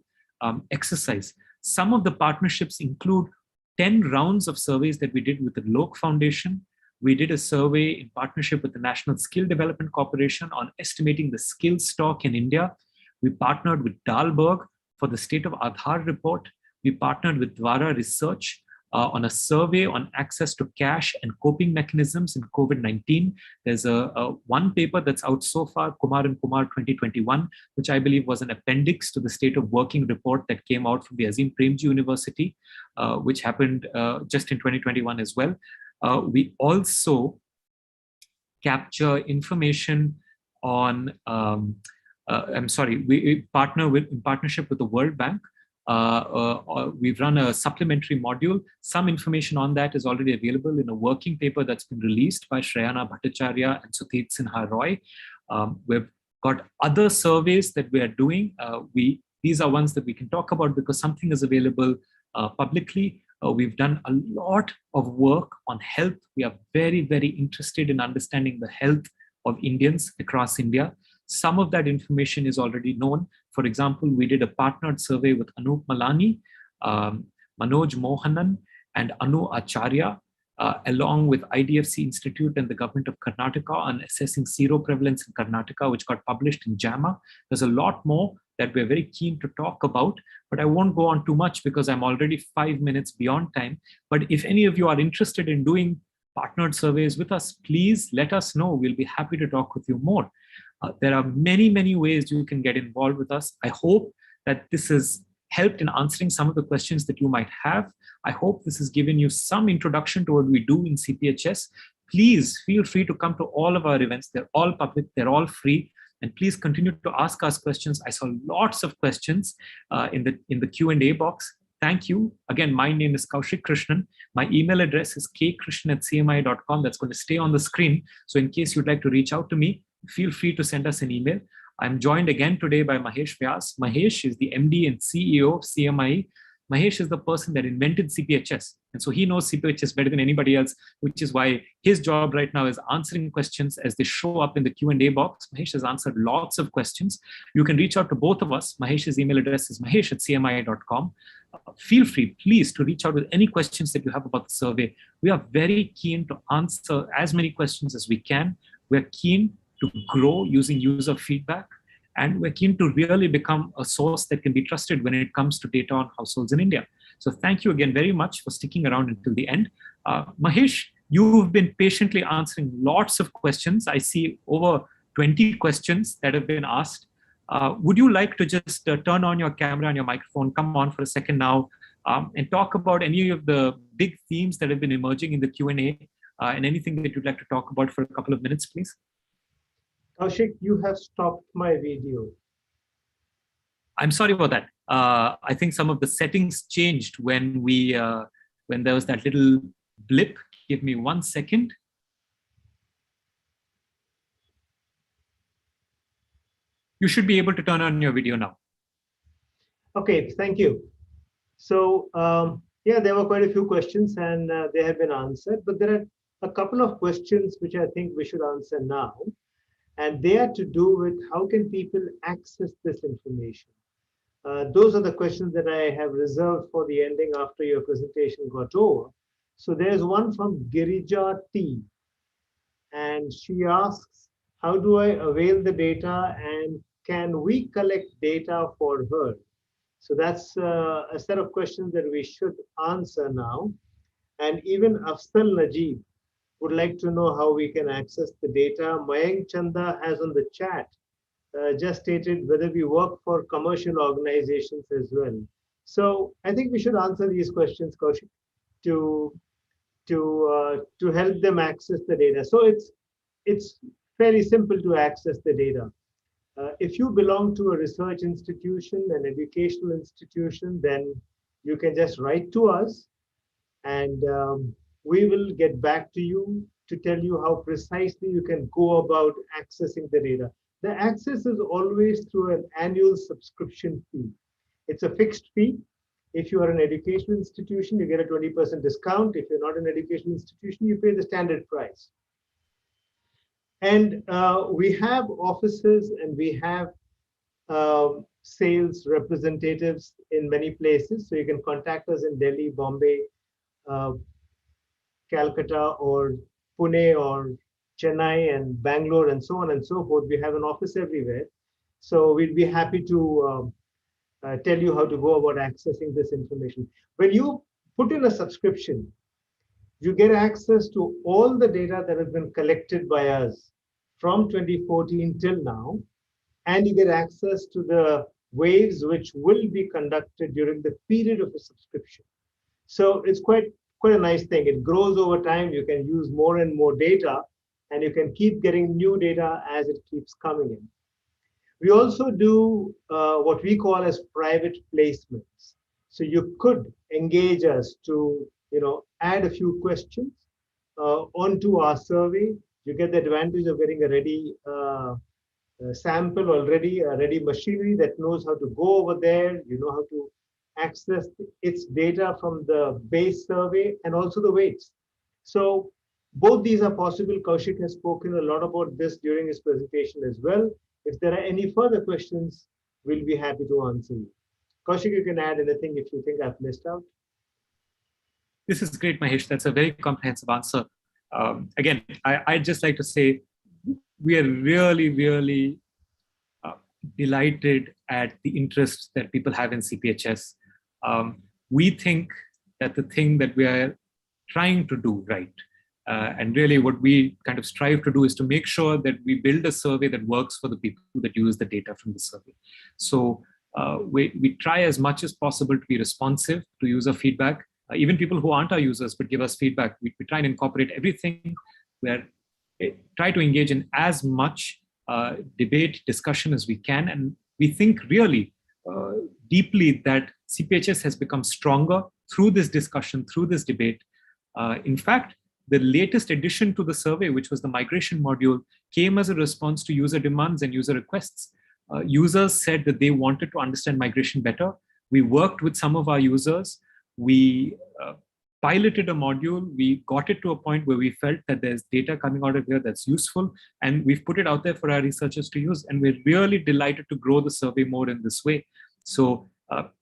exercise. Some of the partnerships include 10 rounds of surveys that we did with the Lok Foundation. We did a survey in partnership with the National Skill Development Corporation on estimating the skill stock in India. We partnered with Dalberg for the State of Aadhaar report. We partnered with Dwara Research on a survey on access to cash and coping mechanisms in COVID-19. There's a one paper that's out so far, Kumar and Kumar 2021, which I believe was an appendix to the State of Working report that came out from the Azim Premji University, which happened just in 2021 as well. We also capture information on, we partner in partnership with the World Bank. We've run a supplementary module. Some information on that is already available in a working paper that's been released by Shreyana Bhattacharya and Sutheet Sinha Roy. We've got other surveys that we are doing. These are ones that we can talk about because something is available publicly. We've done a lot of work on health. We are very, very interested in understanding the health of Indians across India. Some of that information is already known. For example, we did a partnered survey with Anup Malani, Manoj Mohanan, and Anu Acharya, along with IDFC Institute and the government of Karnataka on assessing seroprevalence in Karnataka, which got published in JAMA. There's a lot more that we're very keen to talk about, but I won't go on too much because I'm already 5 minutes beyond time. But if any of you are interested in doing partnered surveys with us, please let us know. We'll be happy to talk with you more. There are many, many ways you can get involved with us. I hope that this has helped in answering some of the questions that you might have. I hope this has given you some introduction to what we do in CPHS. Please feel free to come to all of our events. They're all public, they're all free. And please continue to ask us questions. I saw lots of questions in the Q&A box. Thank you. Again, my name is Kaushik Krishnan. My email address is kkrishnan@cmi.com. That's going to stay on the screen. So in case you'd like to reach out to me, feel free to send us an email. I'm joined again today by Mahesh Vyas. Mahesh is the MD and CEO of CMI. Mahesh is the person that invented CPHS. And so he knows CPHS better than anybody else, which is why his job right now is answering questions as they show up in the Q&A box. Mahesh has answered lots of questions. You can reach out to both of us. Mahesh's email address is mahesh@cmi.com. Feel free, please, to reach out with any questions that you have about the survey. We are very keen to answer as many questions as we can. We're keen to grow using user feedback. And we're keen to really become a source that can be trusted when it comes to data on households in India. So thank you again very much for sticking around until the end. Mahesh, you've been patiently answering lots of questions. I see over 20 questions that have been asked. Would you like to just turn on your camera and your microphone, come on for a second now, and talk about any of the big themes that have been emerging in the Q&A and anything that you'd like to talk about for a couple of minutes, please? Kaushik, you have stopped my video. I'm sorry about that. I think some of the settings changed when there was that little blip. Give me 1 second. You should be able to turn on your video now. Okay, thank you. So yeah, there were quite a few questions and they have been answered, but there are a couple of questions which I think we should answer now. And they are to do with how can people access this information? Those are the questions that I have reserved for the ending after your presentation got over. So there's one from Girija T. And she asks, how do I avail the data and can we collect data for her? So that's a set of questions that we should answer now. And even Afsal Najib would like to know how we can access the data. Mayank Chanda has on the chat just stated whether we work for commercial organizations as well. So I think we should answer these questions, Kaushik, to help them access the data. So it's fairly simple to access the data. If you belong to a research institution, an educational institution, then you can just write to us and we will get back to you to tell you how precisely you can go about accessing the data. The access is always through an annual subscription fee. It's a fixed fee. If you are an educational institution, you get a 20% discount. If you're not an educational institution, you pay the standard price. And we have offices and we have sales representatives in many places. So you can contact us in Delhi, Bombay, uh, Calcutta, or Pune, or Chennai, and Bangalore, and so on and so forth. We have an office everywhere. So we'd be happy to tell you how to go about accessing this information. When you put in a subscription, you get access to all the data that has been collected by us from 2014 till now, and you get access to the waves which will be conducted during the period of the subscription. So it's quite a nice thing. It grows over time. You can use more and more data, and you can keep getting new data as it keeps coming in. We also do what we call as private placements. So you could engage us to, add a few questions onto our survey. You get the advantage of getting a ready sample already, a ready machinery that knows how to go over there. You know how to access its data from the base survey and also the weights. So both these are possible. Kaushik has spoken a lot about this during his presentation as well. If there are any further questions, we'll be happy to answer you. Kaushik, you can add anything if you think I've missed out. This is great, Mahesh. That's a very comprehensive answer. Again, I'd just like to say we are really, really delighted at the interest that people have in CPHS. We think that the thing that we are trying to do right, and really what we kind of strive to do is to make sure that we build a survey that works for the people that use the data from the survey. So we try as much as possible to be responsive to user feedback. Even people who aren't our users but give us feedback, we try and incorporate everything. We try to engage in as much debate, discussion as we can. And we think really deeply that CPHS has become stronger through this discussion, through this debate. In fact, the latest addition to the survey, which was the migration module, came as a response to user demands and user requests. Users said that they wanted to understand migration better. We worked with some of our users. We piloted a module. We got it to a point where we felt that there's data coming out of here that's useful, and we've put it out there for our researchers to use. And we're really delighted to grow the survey more in this way. So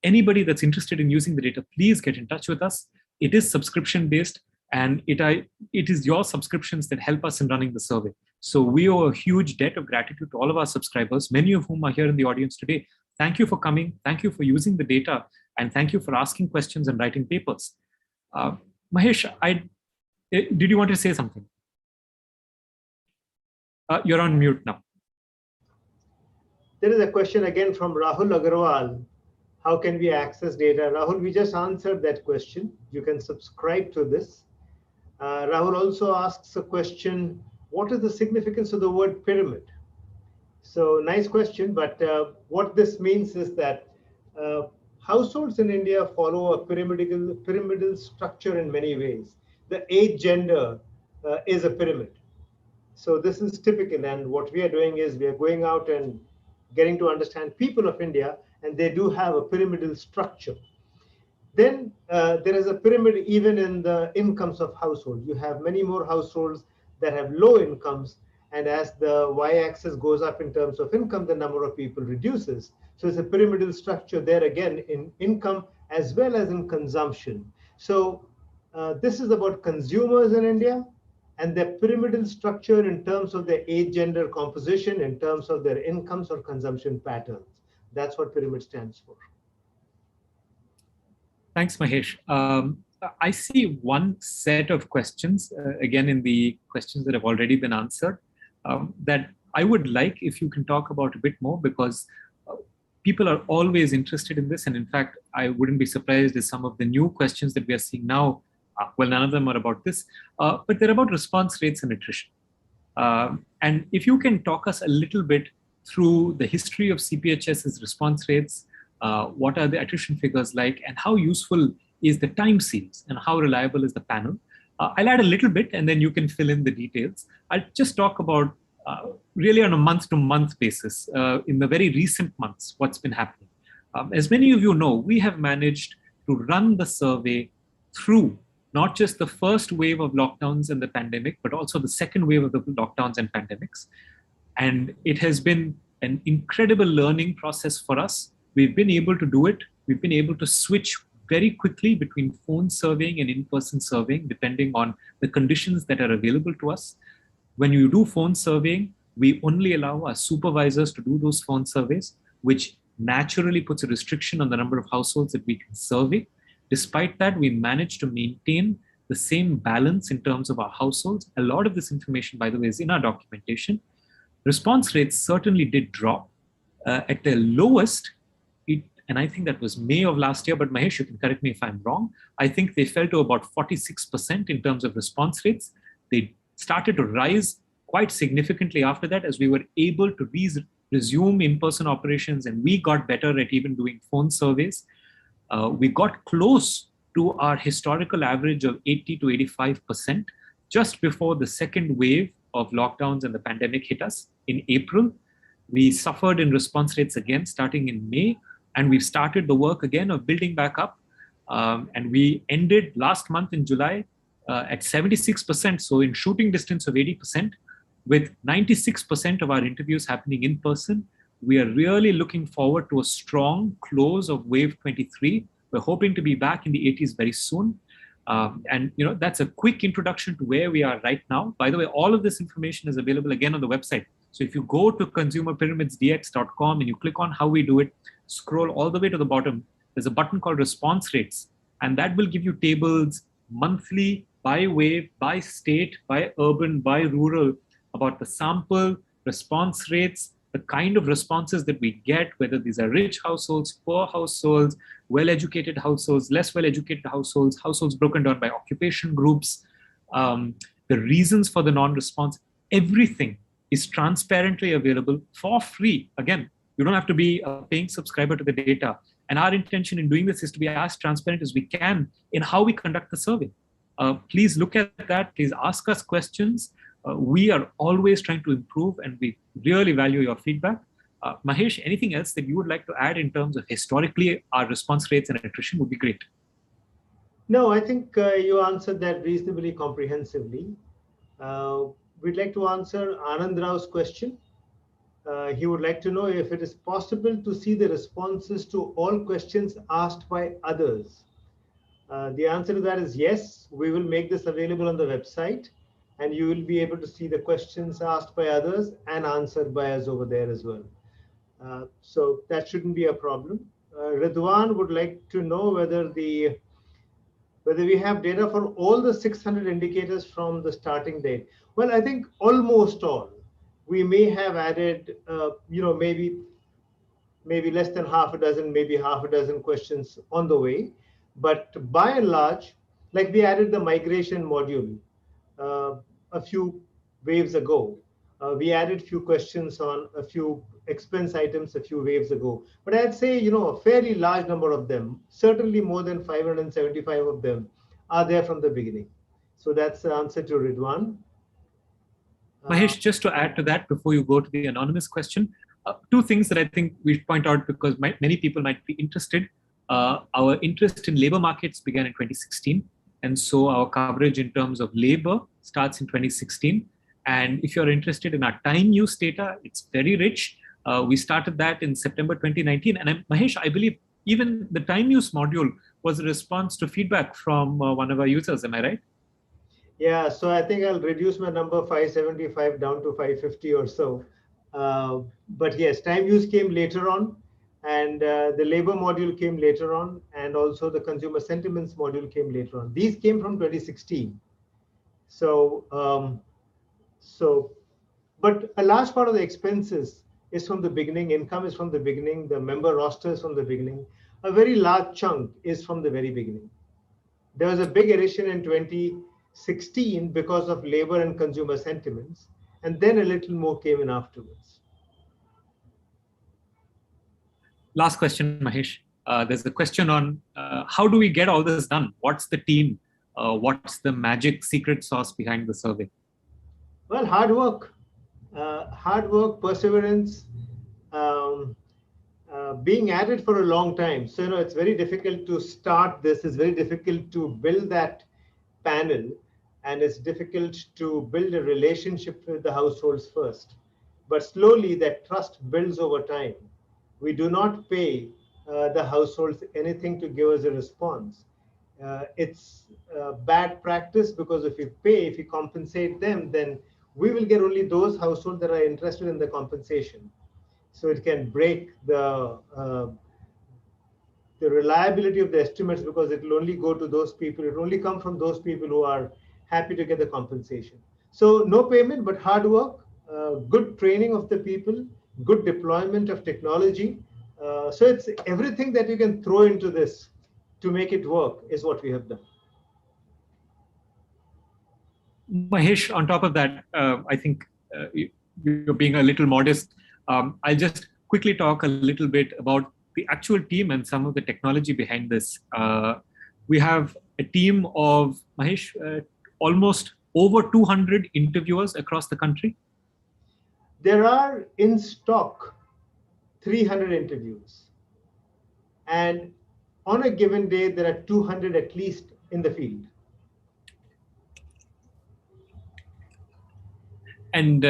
anybody that's interested in using the data, please get in touch with us. It is subscription-based, and it is your subscriptions that help us in running the survey. So we owe a huge debt of gratitude to all of our subscribers, many of whom are here in the audience today. Thank you for coming. Thank you for using the data. And thank you for asking questions and writing papers. Mahesh, did you want to say something? You're on mute now. There is a question again from Rahul Agarwal. How can we access data? Rahul, we just answered that question. You can subscribe to this. Rahul also asks a question, what is the significance of the word pyramid? So nice question, but what this means is that households in India follow a pyramidal structure in many ways. The eighth gender is a pyramid. So this is typical, and what we are doing is we are going out and getting to understand people of India, and they do have a pyramidal structure. Then there is a pyramid even in the incomes of households. You have many more households that have low incomes, and as the y-axis goes up in terms of income, the number of people reduces. So it's a pyramidal structure there again in income as well as in consumption. So this is about consumers in India and their pyramidal structure in terms of their age gender composition, in terms of their incomes or consumption patterns. That's what pyramid stands for. Thanks, Mahesh. I see one set of questions, again, in the questions that have already been answered, that I would like if you can talk about a bit more, because people are always interested in this. And in fact, I wouldn't be surprised if some of the new questions that we are seeing now, well, none of them are about this, but they're about response rates and attrition. And if you can talk us a little bit through the history of CPHS's response rates, what are the attrition figures like, and how useful is the time series, and how reliable is the panel? I'll add a little bit and then you can fill in the details. I'll just talk about really on a month-to-month basis, in the very recent months, what's been happening. As many of you know, we have managed to run the survey through not just the first wave of lockdowns and the pandemic, but also the second wave of the lockdowns and pandemics. And it has been an incredible learning process for us. We've been able to do it. We've been able to switch very quickly between phone surveying and in-person surveying, depending on the conditions that are available to us. When you do phone surveying, we only allow our supervisors to do those phone surveys, which naturally puts a restriction on the number of households that we can survey. Despite that, we managed to maintain the same balance in terms of our households. A lot of this information, by the way, is in our documentation. Response rates certainly did drop. At their lowest, and I think that was May of last year, but Mahesh, you can correct me if I'm wrong. I think they fell to about 46% in terms of response rates. They started to rise quite significantly after that as we were able to resume in-person operations, and we got better at even doing phone surveys. We got close to our historical average of 80 to 85% just before the second wave of lockdowns and the pandemic hit us in April. We suffered in response rates again starting in May, and we've started the work again of building back up. And we ended last month in July at 76%, so in shooting distance of 80%, with 96% of our interviews happening in person. We are really looking forward to a strong close of wave 23. We're hoping to be back in the 80s very soon. And that's a quick introduction to where we are right now. By the way, all of this information is available again on the website. So if you go to consumerpyramidsdx.com and you click on how we do it, scroll all the way to the bottom, there's a button called response rates. And that will give you tables monthly, by wave, by state, by urban, by rural, about the sample, response rates, the kind of responses that we get, whether these are rich households, poor households, well-educated households, less well-educated households, households broken down by occupation groups, the reasons for the non-response. Everything is transparently available for free. Again, you don't have to be a paying subscriber to the data. And our intention in doing this is to be as transparent as we can in how we conduct the survey. Please look at that. Please ask us questions. We are always trying to improve, and we really value your feedback. Mahesh, anything else that you would like to add in terms of historically our response rates and attrition would be great. No, I think you answered that reasonably comprehensively. We'd like to answer Anand Rao's question. He would like to know if it is possible to see the responses to all questions asked by others. The answer to that is yes. We will make this available on the website, and you will be able to see the questions asked by others and answered by us over there as well. So that shouldn't be a problem. Ridwan would like to know whether we have data for all the 600 indicators from the starting date. Well, I think almost all. We may have added, maybe less than half a dozen, maybe half a dozen questions on the way. But by and large, like we added the migration module a few waves ago. We added few questions on a few expense items a few waves ago. But I'd say, a fairly large number of them, certainly more than 575 of them, are there from the beginning. So that's the answer to Ridwan. Mahesh, just to add to that before you go to the anonymous question, two things that I think we should point out because many people might be interested. Our interest in labor markets began in 2016. And so our coverage in terms of labor starts in 2016. And if you're interested in our time use data, it's very rich. We started that in September 2019. And Mahesh, I believe even the time use module was a response to feedback from one of our users. Am I right? Yeah, so I think I'll reduce my number 575 down to 550 or so. But yes, time use came later on, and the labor module came later on, and also the consumer sentiments module came later on. These came from 2016. But a large part of the expenses is from the beginning, income is from the beginning, the member roster is from the beginning. A very large chunk is from the very beginning. There was a big addition in 2016 because of labor and consumer sentiments, and then a little more came in afterwards. Last question, Mahesh. There's a question on how do we get all this done? What's the team? What's the magic secret sauce behind the survey? Well, hard work, perseverance, um, being at it for a long time. So, it's very difficult to start this. It's very difficult to build that panel, and it's difficult to build a relationship with the households first. But slowly, that trust builds over time. We do not pay the households anything to give us a response. It's bad practice, because if we compensate them, then we will get only those households that are interested in the compensation. So it can break the reliability of the estimates, because it will only go to those people. It will only come from those people who are happy to get the compensation. So no payment, but hard work, good training of the people, good deployment of technology. So it's everything that you can throw into this to make it work is what we have done. Mahesh, on top of that, I think you're being a little modest. I'll just quickly talk a little bit about the actual team and some of the technology behind this. We have a team of, Mahesh, almost over 200 interviewers across the country. There are in stock 300 interviews. And on a given day, there are 200 at least in the field. And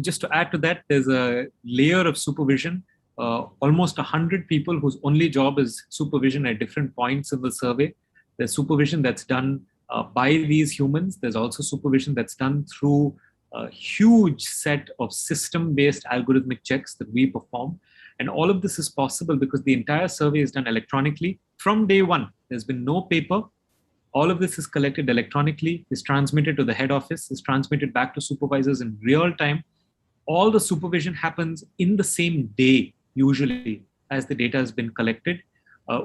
just to add to that, there's a layer of supervision. Almost 100 people whose only job is supervision at different points in the survey. There's supervision that's done by these humans. There's also supervision that's done through a huge set of system-based algorithmic checks that we perform. And all of this is possible because the entire survey is done electronically from day one. There's been no paper. All of this is collected electronically, is transmitted to the head office, is transmitted back to supervisors in real time. All the supervision happens in the same day, usually, as the data has been collected.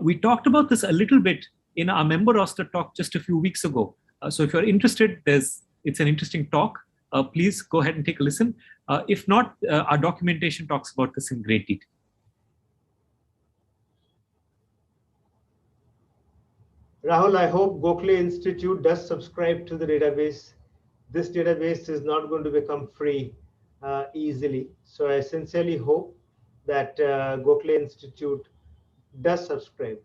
We talked about this a little bit in our member roster talk just a few weeks ago. So if you're interested, it's an interesting talk. Please go ahead and take a listen. If not, our documentation talks about this in great detail. Rahul, I hope Gokhale Institute does subscribe to the database. This database is not going to become free easily. So I sincerely hope that Gokhale Institute does subscribe.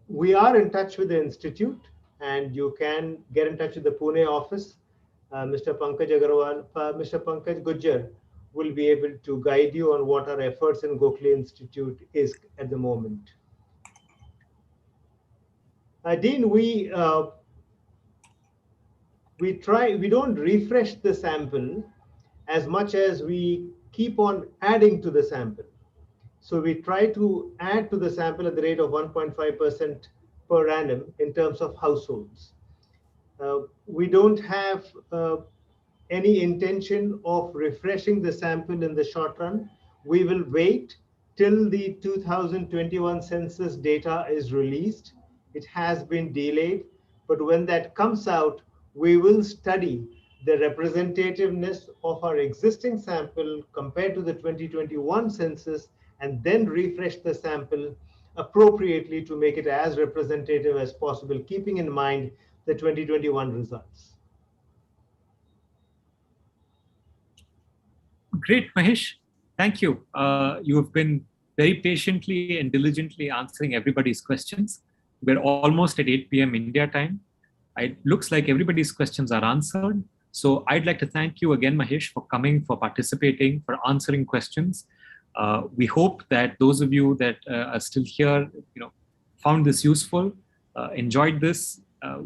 We are in touch with the Institute, and you can get in touch with the Pune office. Mr. Pankaj Agarwal, Mr. Pankaj Gujjar will be able to guide you on what our efforts in Gokhale Institute is at the moment. Dean, we don't refresh the sample as much as we keep on adding to the sample. So we try to add to the sample at the rate of 1.5% per annum in terms of households. We don't have any intention of refreshing the sample in the short run. We will wait till the 2021 census data is released. It has been delayed, but when that comes out, we will study the representativeness of our existing sample compared to the 2021 census, and then refresh the sample appropriately to make it as representative as possible, keeping in mind the 2021 results. Great, Mahesh. Thank you. You have been very patiently and diligently answering everybody's questions. We're almost at 8 p.m. India time. It looks like everybody's questions are answered. So I'd like to thank you again, Mahesh, for coming, for participating, for answering questions. We hope that those of you that are still here, found this useful, enjoyed this.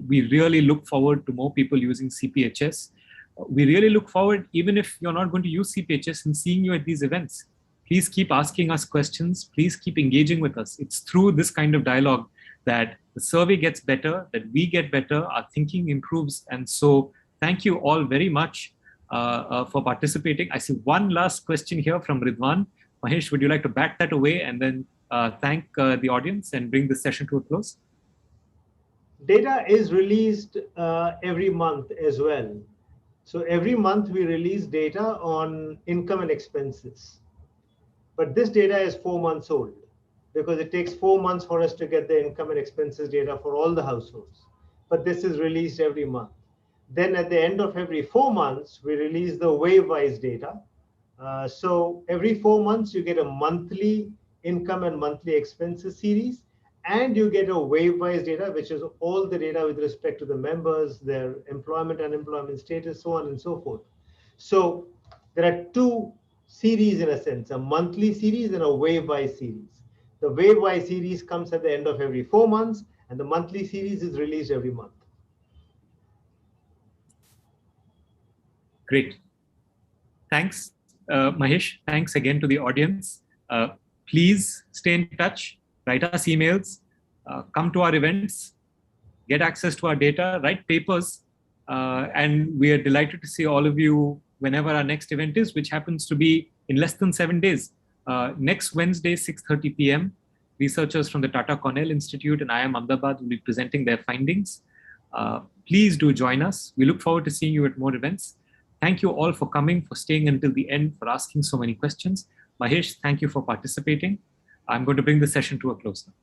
We really look forward to more people using CPHS. We really look forward, even if you're not going to use CPHS, in seeing you at these events. Please keep asking us questions. Please keep engaging with us. It's through this kind of dialogue that the survey gets better, that we get better, our thinking improves. And so thank you all very much for participating. I see one last question here from Ridwan. Mahesh, would you like to back that away and then thank the audience and bring this session to a close? Data is released every month as well. So every month we release data on income and expenses. But this data is 4 months old, because it takes 4 months for us to get the income and expenses data for all the households. but this is released every month. Then at the end of every 4 months, we release the wave-wise data. So every 4 months, you get a monthly income and monthly expenses series, and you get a wave-wise data, which is all the data with respect to the members, their employment, unemployment status, so on and so forth. So there are two series in a sense, a monthly series and a wave-wise series. The wave-wise series comes at the end of every 4 months, and the monthly series is released every month. Great. Thanks, Mahesh. Thanks again to the audience. Please stay in touch, write us emails, come to our events, get access to our data, write papers, and we are delighted to see all of you whenever our next event is, which happens to be in less than 7 days. Next Wednesday, 6:30 p.m., researchers from the Tata Cornell Institute and IIM Ahmedabad will be presenting their findings. Please do join us. We look forward to seeing you at more events. Thank you all for coming, for staying until the end, for asking so many questions. Mahesh, thank you for participating. I'm going to bring the session to a close now.